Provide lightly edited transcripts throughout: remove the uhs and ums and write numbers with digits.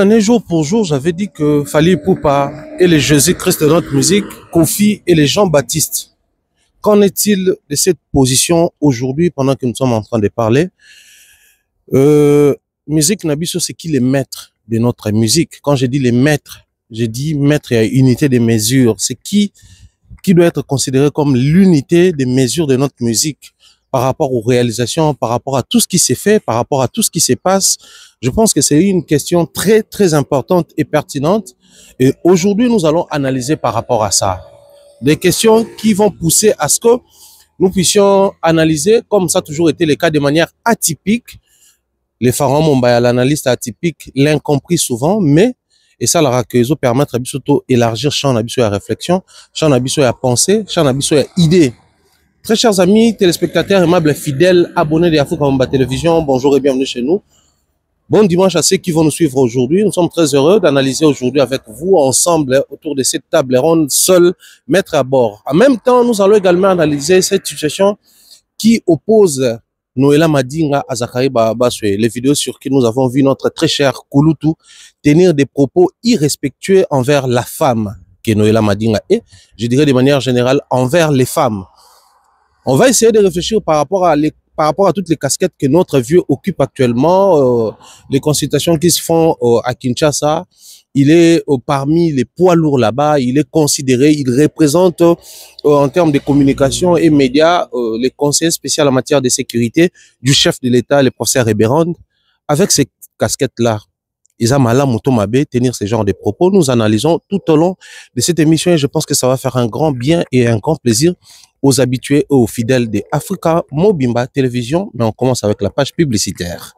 année, jour pour jour, j'avais dit que Fally Ipupa et les Jésus-Christ de notre musique, Kofi et les Jean-Baptiste. Qu'en est-il de cette position aujourd'hui, pendant que nous sommes en train de parler? Musique Nabiso, c'est qui les maîtres de notre musique? Quand je dis les maîtres, je dis maître et unité de mesure. C'est qui doit être considéré comme l'unité de mesure de notre musique par rapport aux réalisations, par rapport à tout ce qui s'est fait, par rapport à tout ce qui se passe. Je pense que c'est une question très, très importante et pertinente. Et aujourd'hui, nous allons analyser par rapport à ça. Des questions qui vont pousser à ce que nous puissions analyser, comme ça a toujours été le cas, de manière atypique. Les Pharaons Mombaya, l'analyste atypique, l'incompris souvent, mais, et ça, la raqueuse permettre à surtout élargir champ d'habitude à réflexion, champ d'habitude à penser, champ d'habitude à idée. Très chers amis, téléspectateurs, aimables, fidèles, abonnés de Africa Mamba Télévision, bonjour et bienvenue chez nous. Bon dimanche à ceux qui vont nous suivre aujourd'hui. Nous sommes très heureux d'analyser aujourd'hui avec vous, ensemble, autour de cette table ronde, seul, mettre à bord. En même temps, nous allons également analyser cette situation qui oppose Noëlla Madinga à Zakari Babaswe. Les vidéos sur qui nous avons vu notre très cher Kouloutou tenir des propos irrespectueux envers la femme que Noëlla Madinga est, je dirais de manière générale, envers les femmes. On va essayer de réfléchir par rapport à toutes les casquettes que notre vieux occupe actuellement, les consultations qui se font à Kinshasa. Il est parmi les poids lourds là-bas, il est considéré, il représente en termes de communication et médias les conseillers spéciaux en matière de sécurité du chef de l'État, le professeur Reberand. Avec ces casquettes-là, Isamala Mutomabe, tenir ce genre de propos, nous analysons tout au long de cette émission et je pense que ça va faire un grand bien et un grand plaisir aux habitués et aux fidèles de Africa Mobimba Télévision. Mais on commence avec la page publicitaire.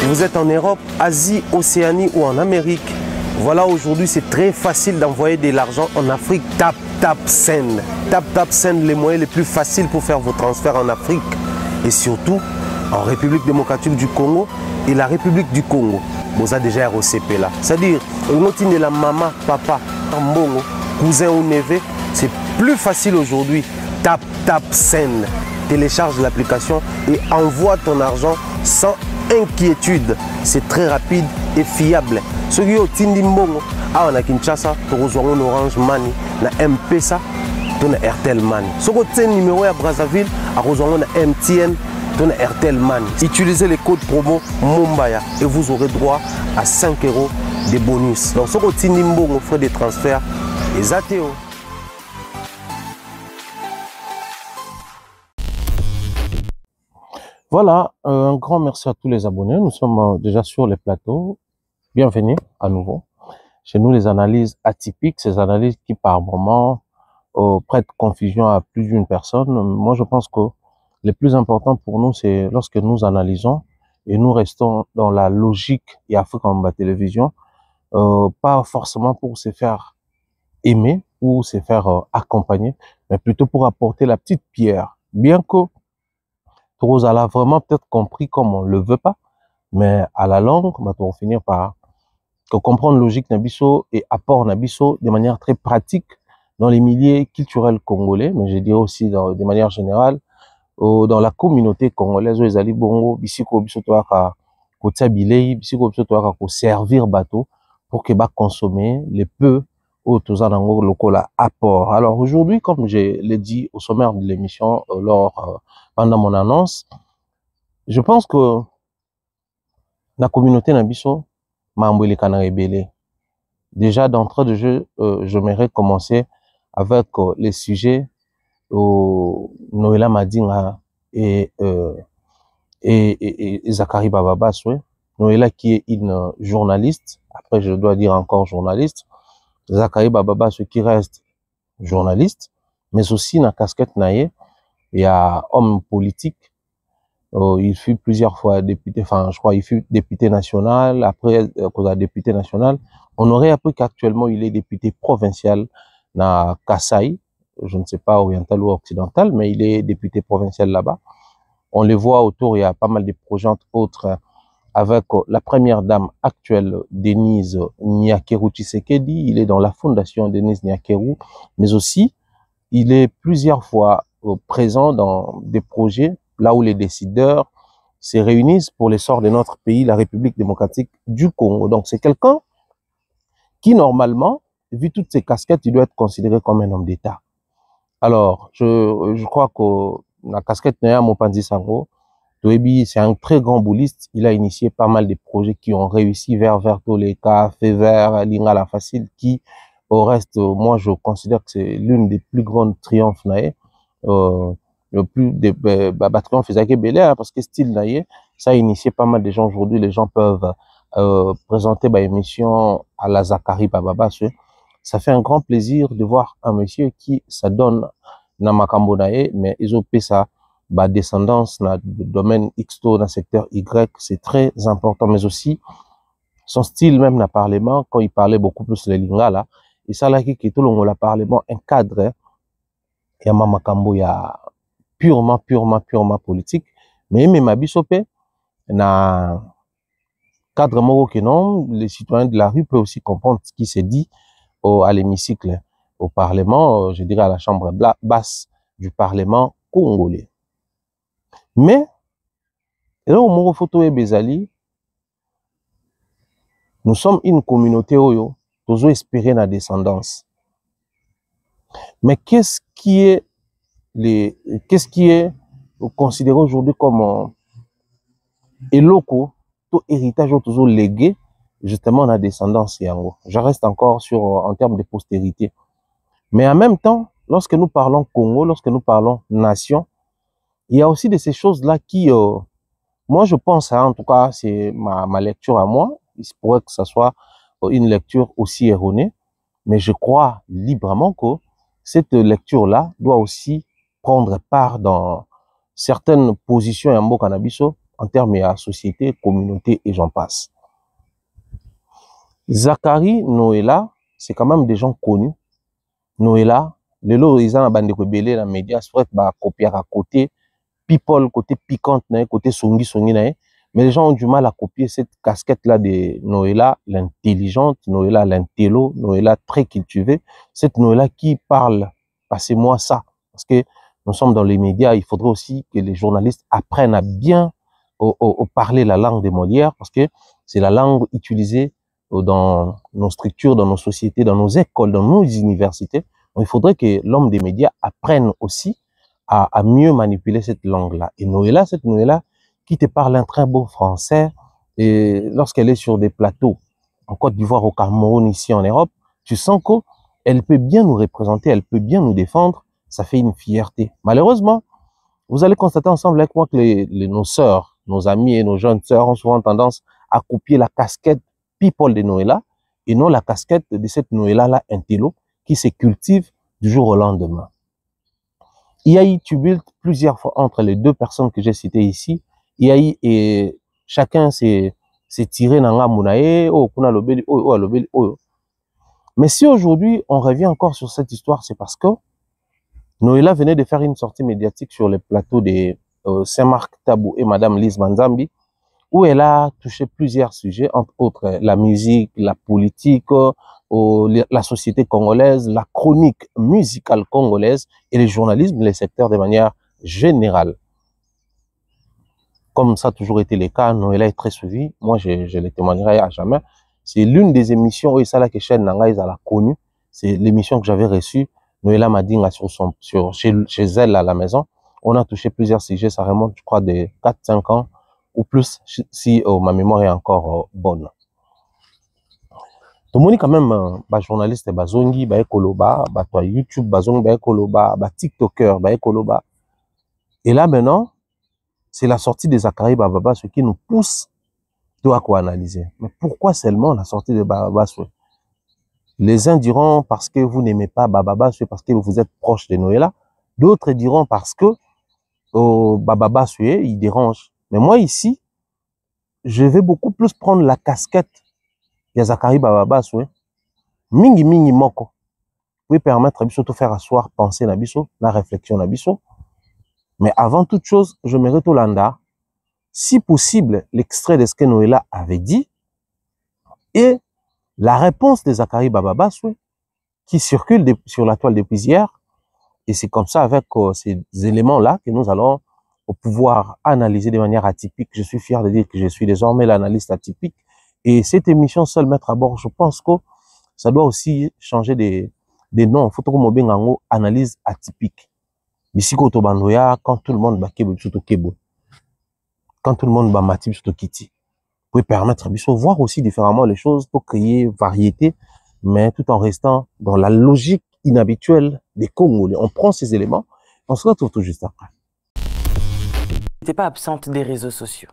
Vous êtes en Europe, Asie, Océanie ou en Amérique. Voilà, aujourd'hui, c'est très facile d'envoyer de l'argent en Afrique. Tap Send. Tap Send, les moyens les plus faciles pour faire vos transferts en Afrique. Et surtout, en République démocratique du Congo et la République du Congo. Vous avez déjà ROCP là. C'est-à-dire, on de la maman, papa, tambongo, cousin ou neveu. C'est plus facile aujourd'hui. Tap Send. Télécharge l'application et envoie ton argent sans inquiétude. C'est très rapide et fiable. Ceux qui ont Tindi Mbongo, à Kinshasa, tu reçois un Orange Money, na M-Pesa, tu as Airtel Money. Ceux qui ont un numéro à Brazzaville, à reçoit un MTN, tu as Airtel Money. Utilisez les codes promo Mombaya et vous aurez droit à 5 € de bonus. Donc ceux qui ont Tindi Mbongo, frais de transfert, les ATO. Voilà, un grand merci à tous les abonnés. Nous sommes déjà sur les plateaux. Bienvenue à nouveau. Chez nous, les analyses atypiques, ces analyses qui par moment prêtent confusion à plus d'une personne. Moi, je pense que le plus important pour nous, c'est lorsque nous analysons et nous restons dans la logique et Africa Mamba Télévision, pas forcément pour se faire aimer ou se faire accompagner, mais plutôt pour apporter la petite pierre. Bien que Rose a vraiment peut-être compris comme on le veut pas, mais à la longue, on va finir par comprendre logique Nabiso et apport Nabiso de manière très pratique dans les milieux culturels congolais, mais je dirais aussi de manière générale dans la communauté congolaise où les ali bongo bisiko biso toaka ko tsabilei bisiko biso toaka ko servir bateau pour que ba consommer les peu au tozanango lokola apport. Alors aujourd'hui, comme je l'ai dit au sommaire de l'émission pendant mon annonce, je pense que la communauté Nabiso Mambouili Kanarébélé. Déjà d'entrée de jeu, j'aimerais commencer avec les sujets Noëlla Madinga et Zakari Babaswe. Noëlla qui est une journaliste, après je dois dire encore journaliste, Zakari Babaswe qui reste journaliste, mais aussi dans la casquette naïe, il y a homme politique. Il fut plusieurs fois député, enfin, je crois, il fut député national. Après, député national, on aurait appris qu'actuellement, il est député provincial dans Kasaï. Je ne sais pas oriental ou occidental, mais il est député provincial là-bas. On les voit autour, il y a pas mal de projets, entre autres, avec la première dame actuelle, Denise Nyakeru Tshisekedi. Il est dans la fondation Denise Nyakeru, mais aussi, il est plusieurs fois présent dans des projets là où les décideurs se réunissent pour l'essor de notre pays, la République démocratique du Congo. Donc, c'est quelqu'un qui, normalement, vu toutes ces casquettes, il doit être considéré comme un homme d'État. Alors, je crois que la casquette Naya Mopanzi Sango, Toebi, c'est un très grand bouliste. Il a initié pas mal de projets qui ont réussi vers Toleka, Fever, Lingala Facile, qui, au reste, moi, je considère que c'est l'une des plus grandes triomphes naïe. Le plus de triomphe faisait Belair, parce que style naïe, ça a initié pas mal de gens aujourd'hui. Les gens peuvent présenter bah, émission à la Zakari Bababa. Ça fait un grand plaisir de voir un monsieur qui s'adonne dans Makambo naïe, mais ils ont fait ça. Bah, descendance dans le domaine X, dans le secteur Y, c'est très important, mais aussi son style même dans le Parlement, quand il parlait beaucoup plus le Lingala, et ça là qui tout le monde le Parlement encadre, il y a Mamakambo, il y a purement politique, mais même à Bissopé, dans cadre moro que non, les citoyens de la rue peuvent aussi comprendre ce qui s'est dit à l'hémicycle, au Parlement, je dirais à la chambre basse du Parlement congolais. Mais, là où mon photo est Bezali, nous sommes une communauté oyo, nous espérer la descendance. Mais qu'est-ce qui est considéré aujourd'hui comme eloko, tout héritage toujours légué, justement la descendance yango. Je reste encore en termes de postérité. Mais en même temps, lorsque nous parlons Congo, lorsque nous parlons nation, il y a aussi de ces choses-là qui, moi je pense, hein, en tout cas, c'est ma lecture à moi, il se pourrait que ce soit une lecture aussi erronée, mais je crois librement que cette lecture-là doit aussi prendre part dans certaines positions en mot cannabiso en termes de société, communauté et j'en passe. Zakari, Noëlla, c'est quand même des gens connus. Noëlla, les lots, ils ont la bande de belé dans les médias, c'est vrai que bah, copier à côté, people, côté piquante, côté songi, mais les gens ont du mal à copier cette casquette-là de Noëlla, l'intelligente, Noëlla, l'intello, Noëlla très cultivée, cette Noëlla qui parle, passez-moi ça, parce que nous sommes dans les médias, il faudrait aussi que les journalistes apprennent à bien parler la langue de Molière, parce que c'est la langue utilisée dans nos structures, dans nos sociétés, dans nos écoles, dans nos universités. Donc, il faudrait que l'homme des médias apprenne aussi à mieux manipuler cette langue-là. Et Noëlla, cette Noëlla qui te parle un très beau français, et lorsqu'elle est sur des plateaux, en Côte d'Ivoire, au Cameroun, ici en Europe, tu sens qu'elle peut bien nous représenter, elle peut bien nous défendre, ça fait une fierté. Malheureusement, vous allez constater ensemble avec moi que nos sœurs, nos amis et nos jeunes sœurs ont souvent tendance à copier la casquette people de Noëlla et non la casquette de cette Noëlla-là intello qui se cultive du jour au lendemain. Il y a eu tumulte plusieurs fois entre les deux personnes que j'ai citées ici. Il y a eu, et chacun s'est tiré dans la mounae, mais si aujourd'hui on revient encore sur cette histoire, c'est parce que Noëlla venait de faire une sortie médiatique sur les plateaux de Saint-Marc Tabou et Madame Lise Manzambi, où elle a touché plusieurs sujets, entre autres la musique, la politique, la société congolaise, la chronique musicale congolaise et le journalisme, les secteurs de manière générale. Comme ça a toujours été le cas, Noëlla est très suivi. Moi, je le témoignerai à jamais. C'est l'une des émissions où ça la chaîne Nanga, ils a connu. C'est l'émission que j'avais reçue. Noëlla m'a dit chez elle à la maison. On a touché plusieurs sujets. Ça remonte, je crois, de 4-5 ans ou plus, si ma mémoire est encore bonne. Tout le monde quand même, journaliste, bazongi, ekoloba, YouTube, bazongi, ekoloba, TikToker, ekoloba. Et là maintenant, c'est la sortie des Zakari Bababa, ce qui nous pousse à quoi analyser. Mais pourquoi seulement la sortie de Bababa? Les uns diront parce que vous n'aimez pas Bababa, c'est parce que vous êtes proche de Noëlla. D'autres diront parce que Bababa, il dérange. Mais moi ici, je vais beaucoup plus prendre la casquette de Zakari Bababa, mingi moko. Vous permettre à Bisso de faire asseoir, penser na Bisso, la réflexion na Bisso. Mais avant toute chose, je me retourne si possible, l'extrait de ce que Noëlla avait dit et la réponse de Zachary Bababaswe qui circule sur la toile depuis hier. Et c'est comme ça, avec ces éléments-là, que nous allons pouvoir analyser de manière atypique. Je suis fier de dire que je suis désormais l'analyste atypique. Et cette émission seule mettre à bord, je pense que ça doit aussi changer des noms. Faut que mon analyse atypique. Bisiko Tobandoya, quand tout le monde va kebo, quand tout le monde va matib, kiti. Vous pouvez permettre de voir aussi différemment les choses pour créer variété, mais tout en restant dans la logique inhabituelle des Congolais. On prend ces éléments, on se retrouve tout juste après. Tu n'étais pas absente des réseaux sociaux.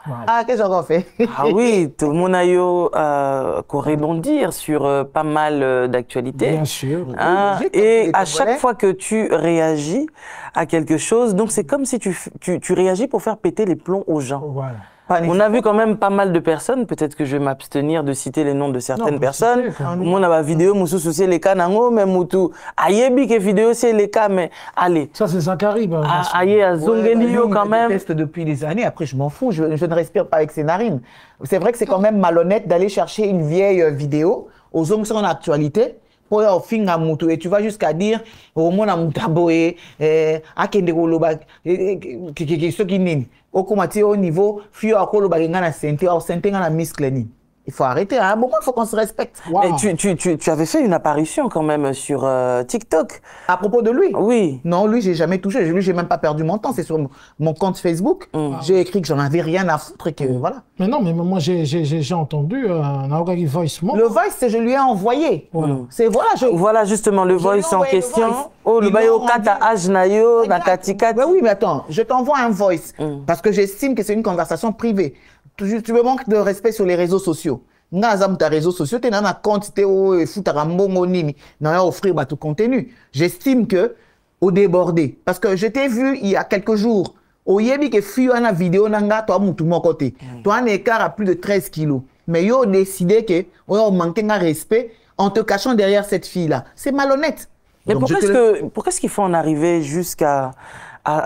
Voilà. Ah, qu'est-ce qu'on fait? Ah oui, tout le monde a eu rebondir sur pas mal d'actualités. Bien sûr. Hein, et à chaque fois que tu réagis à quelque chose, donc c'est comme si tu réagis pour faire péter les plombs aux gens. Voilà. On a vu quand même pas mal de personnes, peut-être que je vais m'abstenir de citer les noms de certaines personnes. Moi, on a ma vidéo, moussou c'est les cas, mais moutou. Ayebi que vidéo, c'est les cas, mais allez. Ça, c'est Zachary. Aïe, à Zongelio quand même. Je teste depuis des années, après je m'en fous, je ne respire pas avec ses narines. C'est vrai que c'est quand même malhonnête d'aller chercher une vieille vidéo aux hommes en actualité. Pour et tu vas jusqu'à dire au monde au niveau il faut arrêter, à un moment il faut qu'on se respecte. Wow. Mais tu avais fait une apparition quand même sur TikTok. À propos de lui? Oui. Non, lui j'ai jamais touché, lui j'ai même pas perdu mon temps, c'est sur mon compte Facebook. J'ai écrit que j'en avais rien à foutre et que voilà. Mais non, mais moi j'ai entendu un voice. Le voice, je lui ai envoyé. C'est voilà justement le voice en question. Oh, le bayo kata ajnayo na katikati. Oui, mais attends, je t'envoie un voice parce que j'estime que c'est une conversation privée. Tu me manques de respect sur les réseaux sociaux. Dans tes réseaux sociaux, tu as un compte, tu as offrir tout contenu. J'estime que au débordé, parce que je t'ai vu il y a quelques jours, au yebi que fui une vidéo nanga toi moutou mon côté. Toi un écart à plus de 13 kilos. Mais yo décidé que on manquait de respect en te cachant derrière cette fille là. C'est malhonnête. Mais pourquoi est-ce qu'il faut en arriver jusqu'à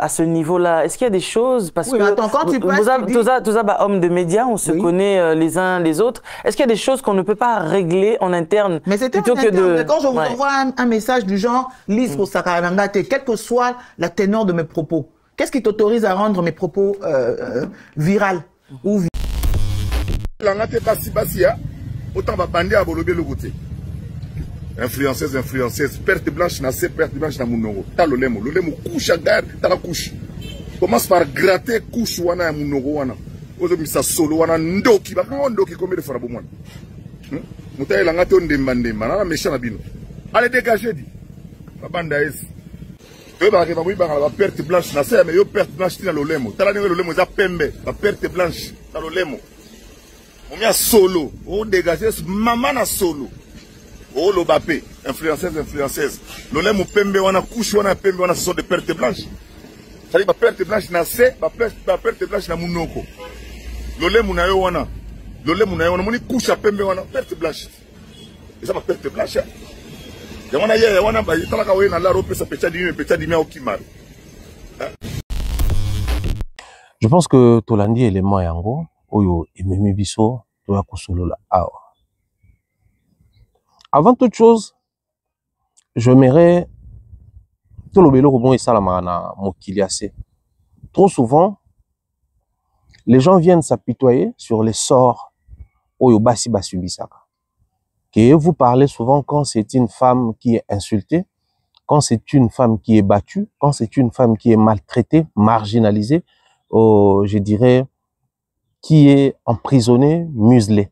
ce niveau-là? Est-ce qu'il y a des choses, parce que attends, quand tu passes, tous hommes de médias, on se connaît les uns les autres. Est-ce qu'il y a des choses qu'on ne peut pas régler en interne? Mais c'était plutôt que de. Quand je vous envoie un message du genre lise pour Sakaranangate, quelle que soit la teneur de mes propos, qu'est-ce qui t'autorise à rendre mes propos virales ou influenceuse, perte blanche na se, perte blanche na munongo. Ta lolemo couche à garde, ta la couche. Commence par gratter couche wana ya munongo wana. Ozo misa solo wana ndoki, bakanga ndoki combien de fois na bomwana. Muta ela ngate ondemba ndemba, na méchant na bino. Allez dégager di. Babanda esi. Yo ba ke ba ba perte blanche na se, mais yo perte blanche tina lolemo. Ta la ningo lolemo za pembe, ba perte blanche ta lolemo. Omia solo, o dégager maman na solo. Oh, le Bappé, influenceuse. Le lait mou pembe wana couche wana pembe wana ce sont des pertes blanches. Ça dit ba perte blanche na se, ba perte blanche na munoko. Le lait mou na yo wana. Le lait mou na yo wana moni couche à pembe wana perte blanche. Et ça ba perte blanche. Ya wana ya wana ba yitala ka we na la rope sa pecha di mi okimar. Je pense que tolandi élément yango oyo ememi biso to ya kosolola awa. Avant toute chose, je m'aimerais tout le bélo rebond et salamana mokiliase. Trop souvent, les gens viennent s'apitoyer sur les sorts au basi basubisaka. Que vous parlez souvent quand c'est une femme qui est insultée, quand c'est une femme qui est battue, quand c'est une femme qui est maltraitée, marginalisée, je dirais, qui est emprisonnée, muselée.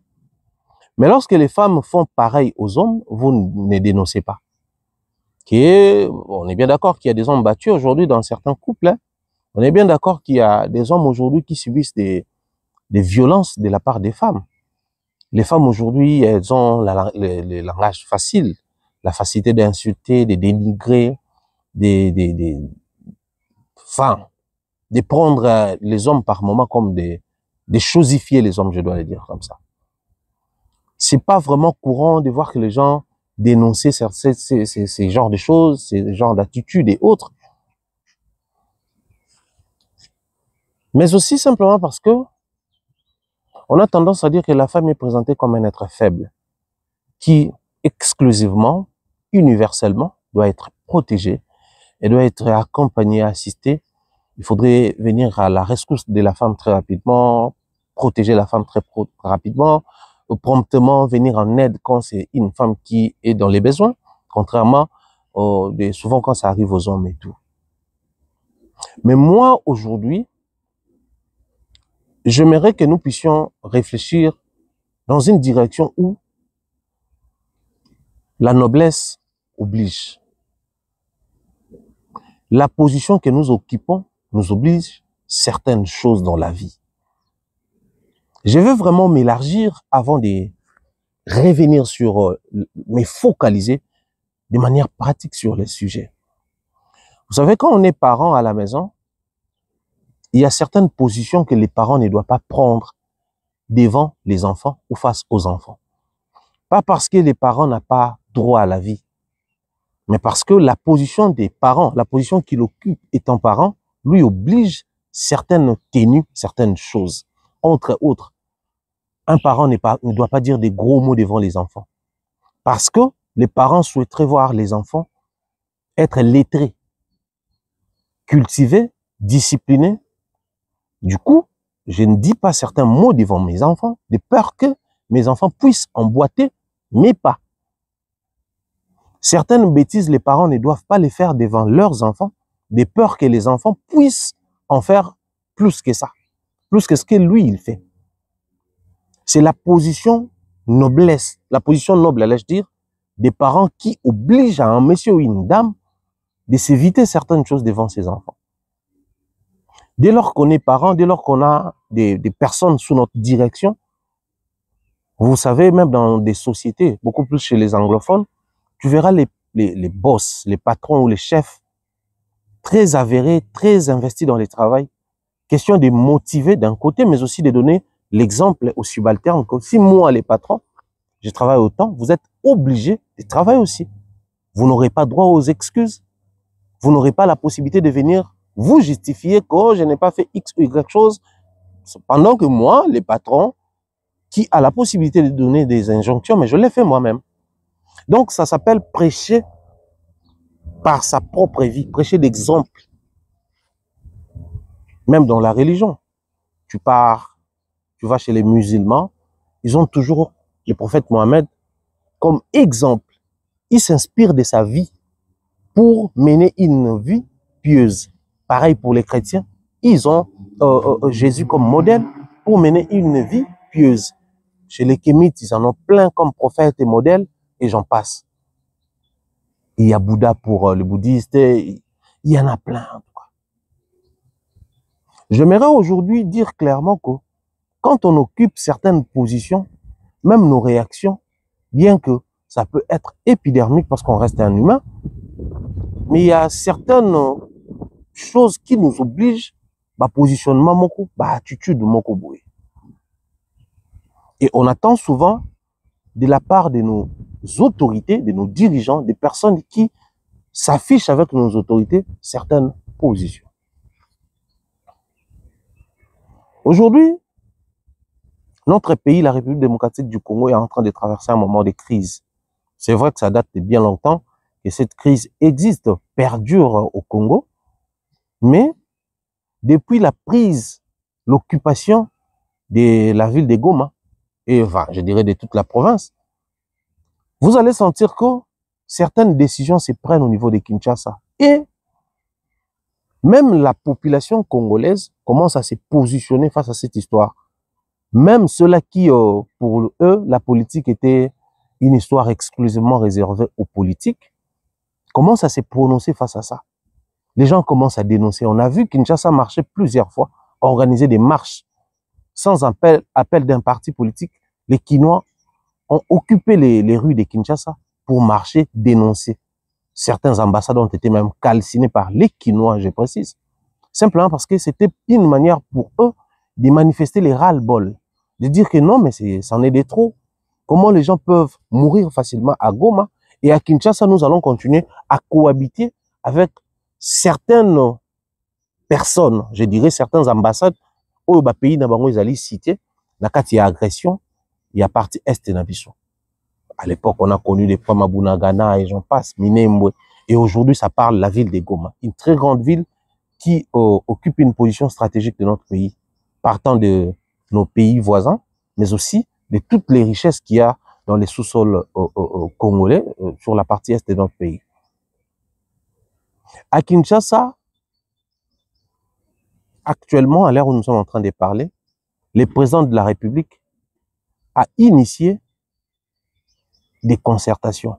Mais lorsque les femmes font pareil aux hommes, vous ne dénoncez pas. On est bien d'accord qu'il y a des hommes battus aujourd'hui dans certains couples. Hein. On est bien d'accord qu'il y a des hommes aujourd'hui qui subissent des violences de la part des femmes. Les femmes aujourd'hui, elles ont le langage facile, la facilité d'insulter, de dénigrer, de prendre les hommes par moments comme des chosifier les hommes, je dois le dire comme ça. C'est pas vraiment courant de voir que les gens dénoncer ces genres de choses, ces genres d'attitudes et autres. Mais aussi simplement parce que on a tendance à dire que la femme est présentée comme un être faible, qui exclusivement, universellement, doit être protégée et doit être accompagnée, assistée. Il faudrait venir à la rescousse de la femme très rapidement, protéger la femme très rapidement, promptement venir en aide quand c'est une femme qui est dans les besoins, contrairement souvent quand ça arrive aux hommes et tout. Mais moi, aujourd'hui, j'aimerais que nous puissions réfléchir dans une direction où la noblesse oblige. La position que nous occupons nous oblige certaines choses dans la vie. Je veux vraiment m'élargir avant de revenir sur, me focaliser de manière pratique sur les sujets. Vous savez, quand on est parent à la maison, il y a certaines positions que les parents ne doivent pas prendre devant les enfants ou face aux enfants. Pas parce que les parents n'ont pas droit à la vie, mais parce que la position des parents, la position qu'il occupe étant parent, lui oblige certaines tenues, certaines choses. Entre autres, un parent ne doit pas dire des gros mots devant les enfants. Parce que les parents souhaiteraient voir les enfants être lettrés, cultivés, disciplinés. Du coup, je ne dis pas certains mots devant mes enfants, de peur que mes enfants puissent emboîter mes pas. Certaines bêtises, les parents ne doivent pas les faire devant leurs enfants, de peur que les enfants puissent en faire plus que ça, plus que ce que lui, il fait. C'est la position noblesse, la position noble, allais-je dire, des parents qui obligent à un monsieur ou une dame de s'éviter certaines choses devant ses enfants. Dès lors qu'on est parent, dès lors qu'on a des personnes sous notre direction, vous savez, même dans des sociétés, beaucoup plus chez les anglophones, tu verras les boss, les patrons ou les chefs très avérés, très investis dans le travail. Question de motiver d'un côté, mais aussi de donner l'exemple aux subalternes que si moi, les patrons, je travaille autant, vous êtes obligés de travailler aussi. Vous n'aurez pas droit aux excuses. Vous n'aurez pas la possibilité de venir vous justifier que oh, je n'ai pas fait X ou Y chose, pendant que moi, les patrons, qui a la possibilité de donner des injonctions, mais je l'ai fait moi-même. Donc, ça s'appelle prêcher par sa propre vie, prêcher d'exemple. Même dans la religion. Tu pars, tu vas chez les musulmans, ils ont toujours le prophète Mohammed comme exemple. Il s'inspire de sa vie pour mener une vie pieuse. Pareil pour les chrétiens, ils ont Jésus comme modèle pour mener une vie pieuse. Chez les kémites, ils en ont plein comme prophète et modèle, et j'en passe. Il y a Bouddha pour le bouddhiste, il y en a plein. J'aimerais aujourd'hui dire clairement que quand on occupe certaines positions, même nos réactions, bien que ça peut être épidermique parce qu'on reste un humain, mais il y a certaines choses qui nous obligent, bah, positionnement moko, bah, attitude moko boy. Et on attend souvent de la part de nos autorités, de nos dirigeants, des personnes qui s'affichent avec nos autorités certaines positions. Aujourd'hui, notre pays, la République démocratique du Congo, est en train de traverser un moment de crise. C'est vrai que ça date de bien longtemps que cette crise existe, perdure au Congo, mais depuis la prise, l'occupation de la ville de Goma, et enfin, je dirais de toute la province, vous allez sentir que certaines décisions se prennent au niveau de Kinshasa. Et même la population congolaise commence à se positionner face à cette histoire. Même ceux-là qui, pour eux, la politique était une histoire exclusivement réservée aux politiques, commencent à se prononcer face à ça. Les gens commencent à dénoncer. On a vu Kinshasa marcher plusieurs fois, organiser des marches sans appel d'un parti politique. Les Kinois ont occupé les rues de Kinshasa pour marcher, dénoncer. Certains ambassades ont été même calcinés par les Kinois, je précise. Simplement parce que c'était une manière pour eux de manifester les ras-le-bol. De dire que non, mais c'en est des trop. Comment les gens peuvent mourir facilement à Goma et à Kinshasa, nous allons continuer à cohabiter avec certaines personnes, je dirais certaines ambassades, au pays na bango ils cité, na kati ya agression, il y a partie est na biso. À l'époque, on a connu les Pamabunagana et j'en passe, Minembwe. Et aujourd'hui, ça parle de la ville de Goma, une très grande ville qui occupe une position stratégique de notre pays, partant de nos pays voisins, mais aussi de toutes les richesses qu'il y a dans les sous-sols congolais, sur la partie est de notre pays. À Kinshasa, actuellement, à l'heure où nous sommes en train de parler, le président de la République a initié des concertations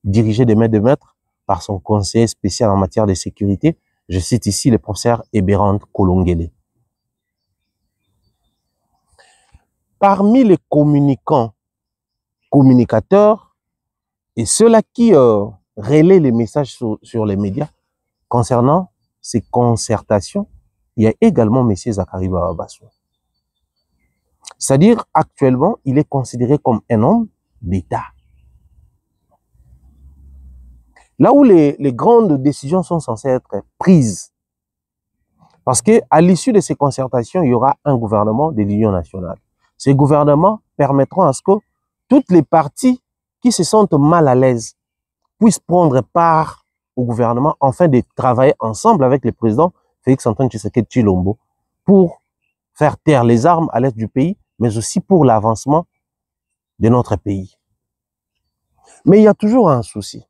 dirigées de maître par son conseiller spécial en matière de sécurité. Je cite ici le professeur Eberand Kolongele. Parmi les communicateurs et ceux-là qui relaient les messages sur les médias concernant ces concertations, il y a également M. Zakari Bababasso. C'est-à-dire, actuellement, il est considéré comme un homme d'État. Là où les grandes décisions sont censées être prises, parce qu'à l'issue de ces concertations, il y aura un gouvernement de l'Union nationale. Ces gouvernements permettront à ce que toutes les parties qui se sentent mal à l'aise puissent prendre part au gouvernement afin de travailler ensemble avec le président Félix-Antoine Tshisekedi Tshilombo pour faire taire les armes à l'est du pays, mais aussi pour l'avancement de notre pays. Mais il y a toujours un souci.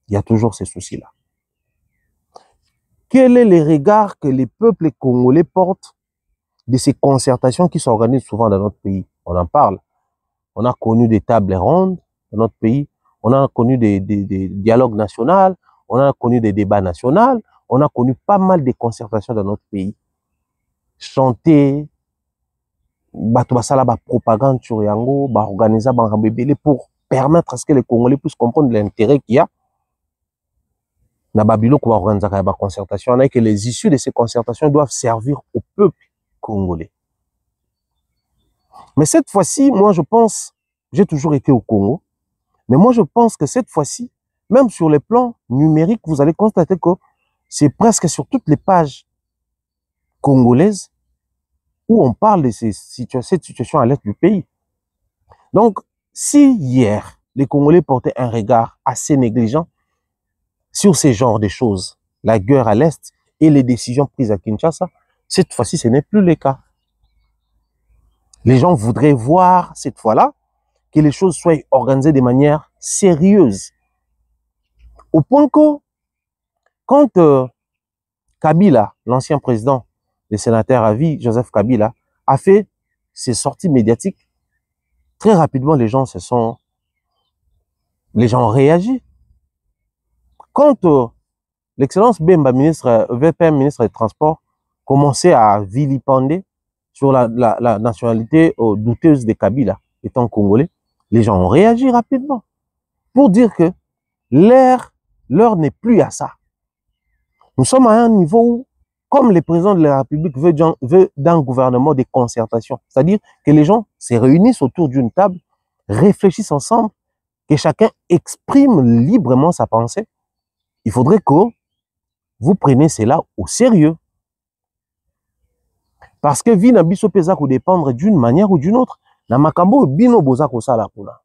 Il y a toujours ces soucis-là. Quel est le regard que les peuples congolais portent de ces concertations qui s'organisent souvent dans notre pays? On en parle. On a connu des tables rondes dans notre pays. On a connu des dialogues nationaux. On a connu des débats nationaux. On a connu pas mal de concertations dans notre pays. Chanter, la propagande sur Yango, organiser pour permettre à ce que les Congolais puissent comprendre l'intérêt qu'il y a. Na Babilo ko organiser la concertation, et que les issues de ces concertations doivent servir au peuple congolais. Mais cette fois-ci, moi je pense, j'ai toujours été au Congo, mais moi je pense que cette fois-ci, même sur les plans numériques, vous allez constater que c'est presque sur toutes les pages congolaises où on parle de cette situation à l'est du pays. Donc, si hier, les Congolais portaient un regard assez négligent sur ces genres de choses, la guerre à l'Est et les décisions prises à Kinshasa, cette fois-ci, ce n'est plus le cas. Les gens voudraient voir, cette fois-là, que les choses soient organisées de manière sérieuse. Au point que, quand Kabila, l'ancien président des sénateurs à vie, Joseph Kabila, a fait ses sorties médiatiques, très rapidement, les gens ont réagi. Quand l'excellence Bemba, VPM, ministre des Transports, commençait à vilipender sur la nationalité douteuse de Kabila, étant congolais, les gens ont réagi rapidement pour dire que l'heure n'est plus à ça. Nous sommes à un niveau où, comme le président de la République veut d'un gouvernement de concertation, c'est-à-dire que les gens se réunissent autour d'une table, réfléchissent ensemble, que chacun exprime librement sa pensée. Il faudrait que vous preniez cela au sérieux. Parce que vie na biso peza ko dépendre d'une manière ou d'une autre. Na makambo bino boza ko sala kuna.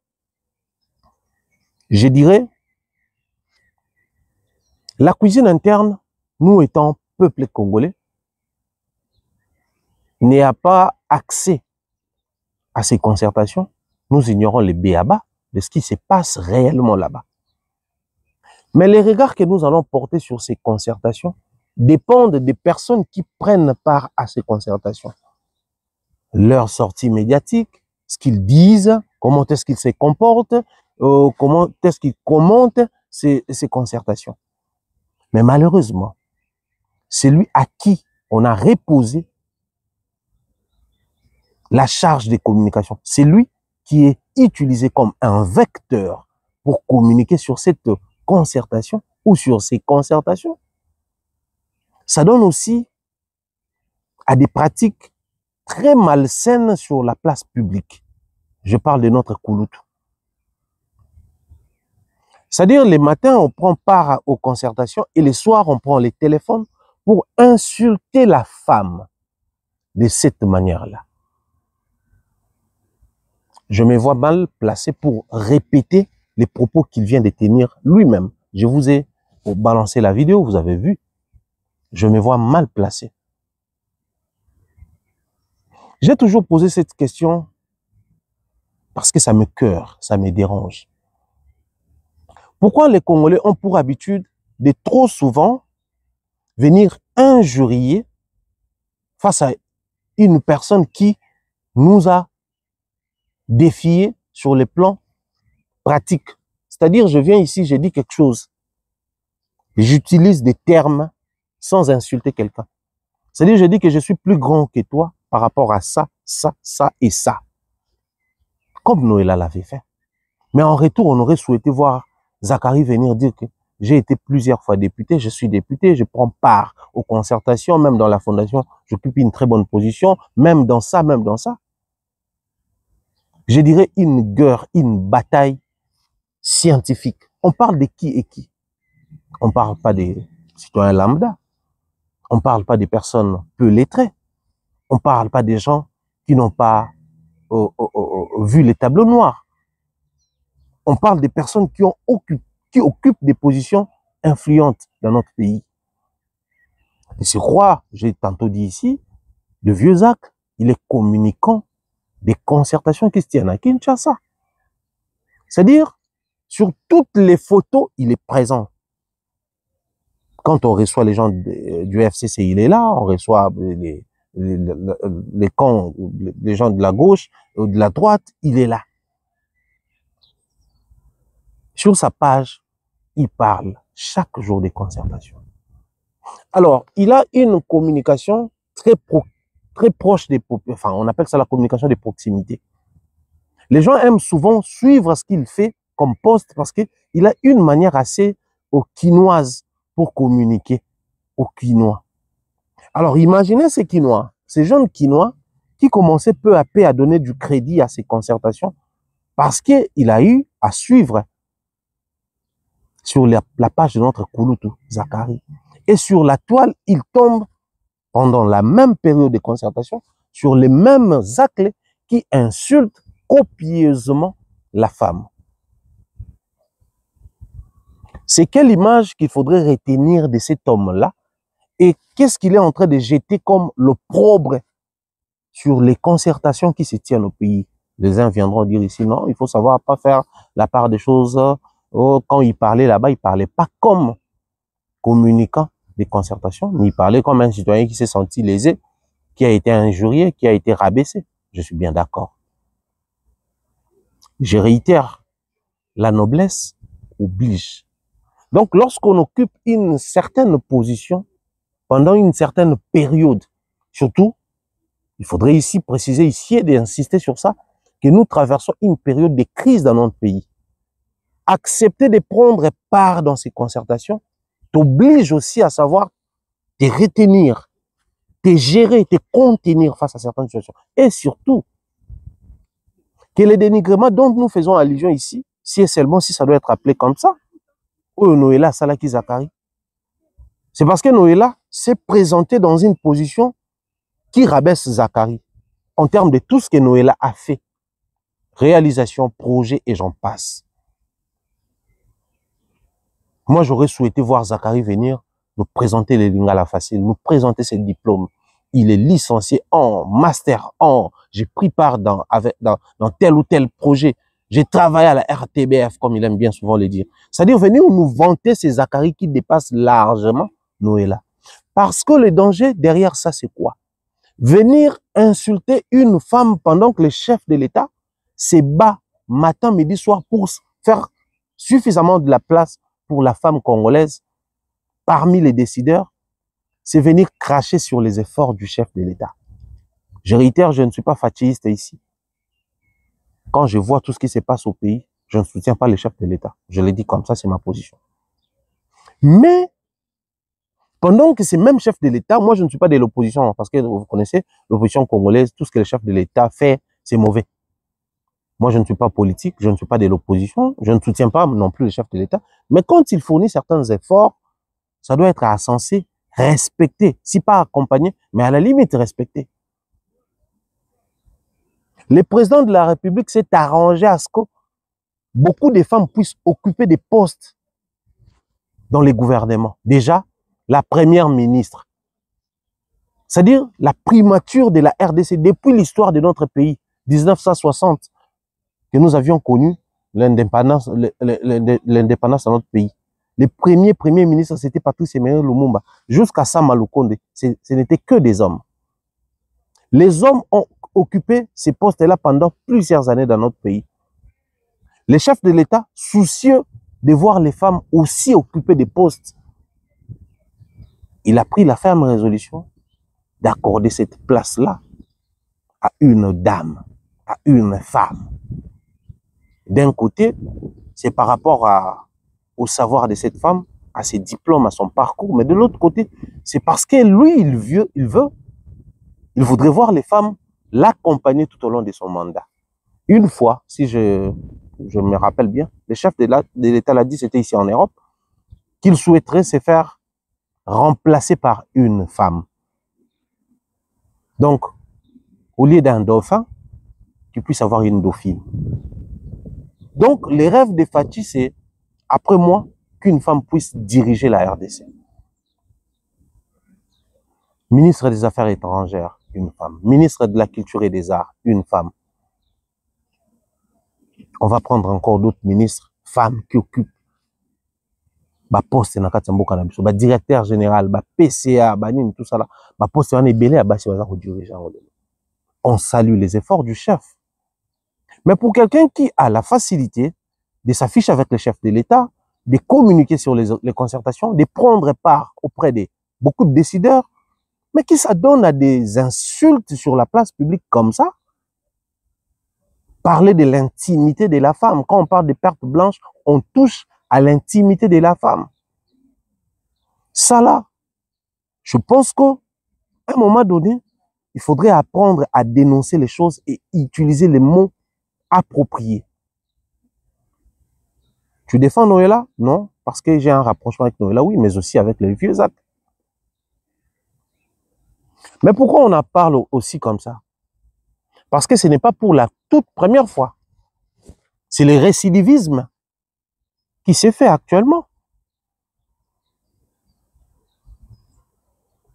Je dirais, la cuisine interne, nous étant peuple congolais, n'a pas accès à ces concertations. Nous ignorons les béaba de ce qui se passe réellement là-bas. Mais les regards que nous allons porter sur ces concertations dépendent des personnes qui prennent part à ces concertations. Leur sortie médiatique, ce qu'ils disent, comment est-ce qu'ils se comportent, comment est-ce qu'ils commentent ces concertations. Mais malheureusement, celui à qui on a reposé la charge des communications, c'est lui qui est utilisé comme un vecteur pour communiquer sur cette concertation ou sur ces concertations. Ça donne aussi à des pratiques très malsaines sur la place publique. Je parle de notre Kouloutou. C'est-à-dire, les matins, on prend part aux concertations et les soirs, on prend les téléphones pour insulter la femme de cette manière-là. Je me vois mal placé pour répéter les propos qu'il vient de tenir lui-même. Je vous ai balancé la vidéo, vous avez vu. Je me vois mal placé. J'ai toujours posé cette question parce que ça me cœure, ça me dérange. Pourquoi les Congolais ont pour habitude de trop souvent venir injurier face à une personne qui nous a défiés sur les plans pratiques? C'est-à-dire, je viens ici, je dis quelque chose. J'utilise des termes sans insulter quelqu'un. C'est-à-dire, je dis que je suis plus grand que toi par rapport à ça, ça, ça et ça. Comme Noëlla l'avait fait. Mais en retour, on aurait souhaité voir Zakari venir dire que j'ai été plusieurs fois député, je suis député, je prends part aux concertations, même dans la fondation, j'occupe une très bonne position, même dans ça, même dans ça. Je dirais une guerre, une bataille scientifique. On parle de qui et qui? On ne parle pas des citoyens lambda. On ne parle pas des personnes peu lettrées. On ne parle pas des gens qui n'ont pas vu les tableaux noirs. On parle des personnes qui occupent des positions influentes dans notre pays. Et je crois, j'ai tantôt dit ici, le vieux Zach, il est communicant des concertations qui se tiennent à Kinshasa. C'est-à-dire, sur toutes les photos, il est présent. Quand on reçoit les gens du FCC, il est là. On reçoit les camps, les gens de la gauche ou de la droite, il est là. Sur sa page, il parle chaque jour des concertations. Alors, il a une communication très proche des populations. Enfin, on appelle ça la communication de proximité. Les gens aiment souvent suivre ce qu'il fait comme poste parce qu'il a une manière assez quinoise pour communiquer aux Quinois. Alors, imaginez ces Quinois, ces jeunes Quinois qui commençaient peu à peu à donner du crédit à ces concertations parce qu'il a eu à suivre sur la page de notre Kouloutou, Zakari. Et sur la toile, il tombe pendant la même période de concertation sur les mêmes actes qui insultent copieusement la femme. C'est quelle image qu'il faudrait retenir de cet homme-là et qu'est-ce qu'il est en train de jeter comme l'opprobre sur les concertations qui se tiennent au pays? Les uns viendront dire ici, non, il faut savoir pas faire la part des choses. Quand il parlait là-bas, il parlait pas comme communicant des concertations, mais il parlait comme un citoyen qui s'est senti lésé, qui a été injurié, qui a été rabaissé. Je suis bien d'accord. Je réitère, la noblesse oblige. Donc, lorsqu'on occupe une certaine position pendant une certaine période, surtout, il faudrait ici préciser ici et d'insister sur ça, que nous traversons une période de crise dans notre pays. Accepter de prendre part dans ces concertations t'oblige aussi à savoir te retenir, te gérer, te contenir face à certaines situations. Et surtout, que les dénigrements dont nous faisons allusion ici, si et seulement si ça doit être appelé comme ça, ou Noëlla Salaki Zakari, c'est parce que Noëlla s'est présenté dans une position qui rabaisse Zakari en termes de tout ce que Noëlla a fait. Réalisation, projet et j'en passe. Moi, j'aurais souhaité voir Zakari venir nous présenter les Lingala Facile, nous présenter ses diplômes. Il est licencié en master en. J'ai pris part dans tel ou tel projet. J'ai travaillé à la RTBF, comme il aime bien souvent le dire. C'est-à-dire venir nous vanter ces Zakari qui dépassent largement Noëlla. Parce que le danger derrière ça, c'est quoi? Venir insulter une femme pendant que le chef de l'État se bat matin, midi, soir pour faire suffisamment de la place pour la femme congolaise parmi les décideurs, c'est venir cracher sur les efforts du chef de l'État. Je réitère, je ne suis pas fatiguiste ici. Quand je vois tout ce qui se passe au pays, je ne soutiens pas le chef de l'État. Je l'ai dit comme ça, c'est ma position. Mais, pendant que ces mêmes chefs de l'État, moi je ne suis pas de l'opposition, parce que vous connaissez l'opposition congolaise, tout ce que le chef de l'État fait, c'est mauvais. Moi, je ne suis pas politique, je ne suis pas de l'opposition, je ne soutiens pas non plus le chef de l'État. Mais quand il fournit certains efforts, ça doit être censé respecter, si pas accompagner, mais à la limite respecter. Le président de la République s'est arrangé à ce que beaucoup de femmes puissent occuper des postes dans les gouvernements. Déjà, la première ministre, c'est-à-dire la primature de la RDC depuis l'histoire de notre pays, 1960, que nous avions connu l'indépendance de notre pays. Le premier ministre, c'était Patrice Emery Lumumba. Jusqu'à Sama Lukonde, ce n'était que des hommes. Les hommes ont occupé ces postes-là pendant plusieurs années dans notre pays. Les chefs de l'État, soucieux de voir les femmes aussi occuper des postes, il a pris la ferme résolution d'accorder cette place-là à une dame, à une femme. D'un côté, c'est par rapport au savoir de cette femme, à ses diplômes, à son parcours, mais de l'autre côté, c'est parce que lui, il voudrait voir les femmes l'accompagner tout au long de son mandat. Une fois, si je me rappelle bien, le chef de l'État l'a dit, c'était ici en Europe, qu'il souhaiterait se faire remplacer par une femme. Donc, au lieu d'un dauphin, tu puisses avoir une dauphine. Donc, les rêves de Faty, c'est, après moi, qu'une femme puisse diriger la RDC. Ministre des Affaires étrangères, une femme. Ministre de la Culture et des Arts, une femme. On va prendre encore d'autres ministres, femmes qui occupent ba poste na kati mboka na biso, ba directeur général, ba PCA, ba nini tout ça là, ba poste wana ebele abasi baza ko diriger. On salue les efforts du chef. Mais pour quelqu'un qui a la facilité de s'afficher avec le chef de l'État, de communiquer sur les concertations, de prendre part auprès de beaucoup de décideurs, mais qui s'adonne à des insultes sur la place publique comme ça, parler de l'intimité de la femme. Quand on parle de perte blanche, on touche à l'intimité de la femme. Ça là, je pense qu'à un moment donné, il faudrait apprendre à dénoncer les choses et utiliser les mots appropriés. Tu défends Noëlla? Non, parce que j'ai un rapprochement avec Noëlla, oui, mais aussi avec les vieux actes. Mais pourquoi on en parle aussi comme ça? Parce que ce n'est pas pour la toute première fois. C'est le récidivisme qui s'est fait actuellement.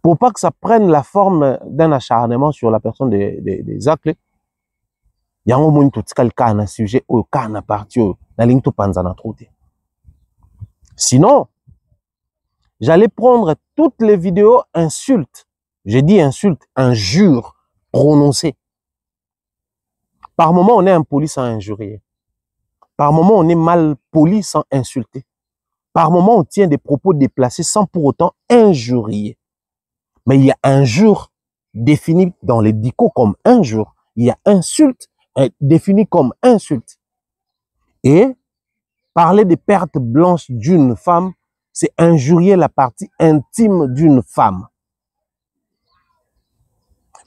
Pour pas que ça prenne la forme d'un acharnement sur la personne des actes, il y a un moment où il y a un sujet où il y a un parti où il y a un trouté. Sinon, j'allais prendre toutes les vidéos insultes. J'ai dit insultes, injures prononcées. Par moment, on est impoli sans injurier. Par moment, on est mal poli sans insulter. Par moment, on tient des propos déplacés sans pour autant injurier. Mais il y a injure définie dans les dicos comme injure. Il y a insulte définie comme insulte. Et parler des pertes blanches d'une femme, c'est injurier la partie intime d'une femme.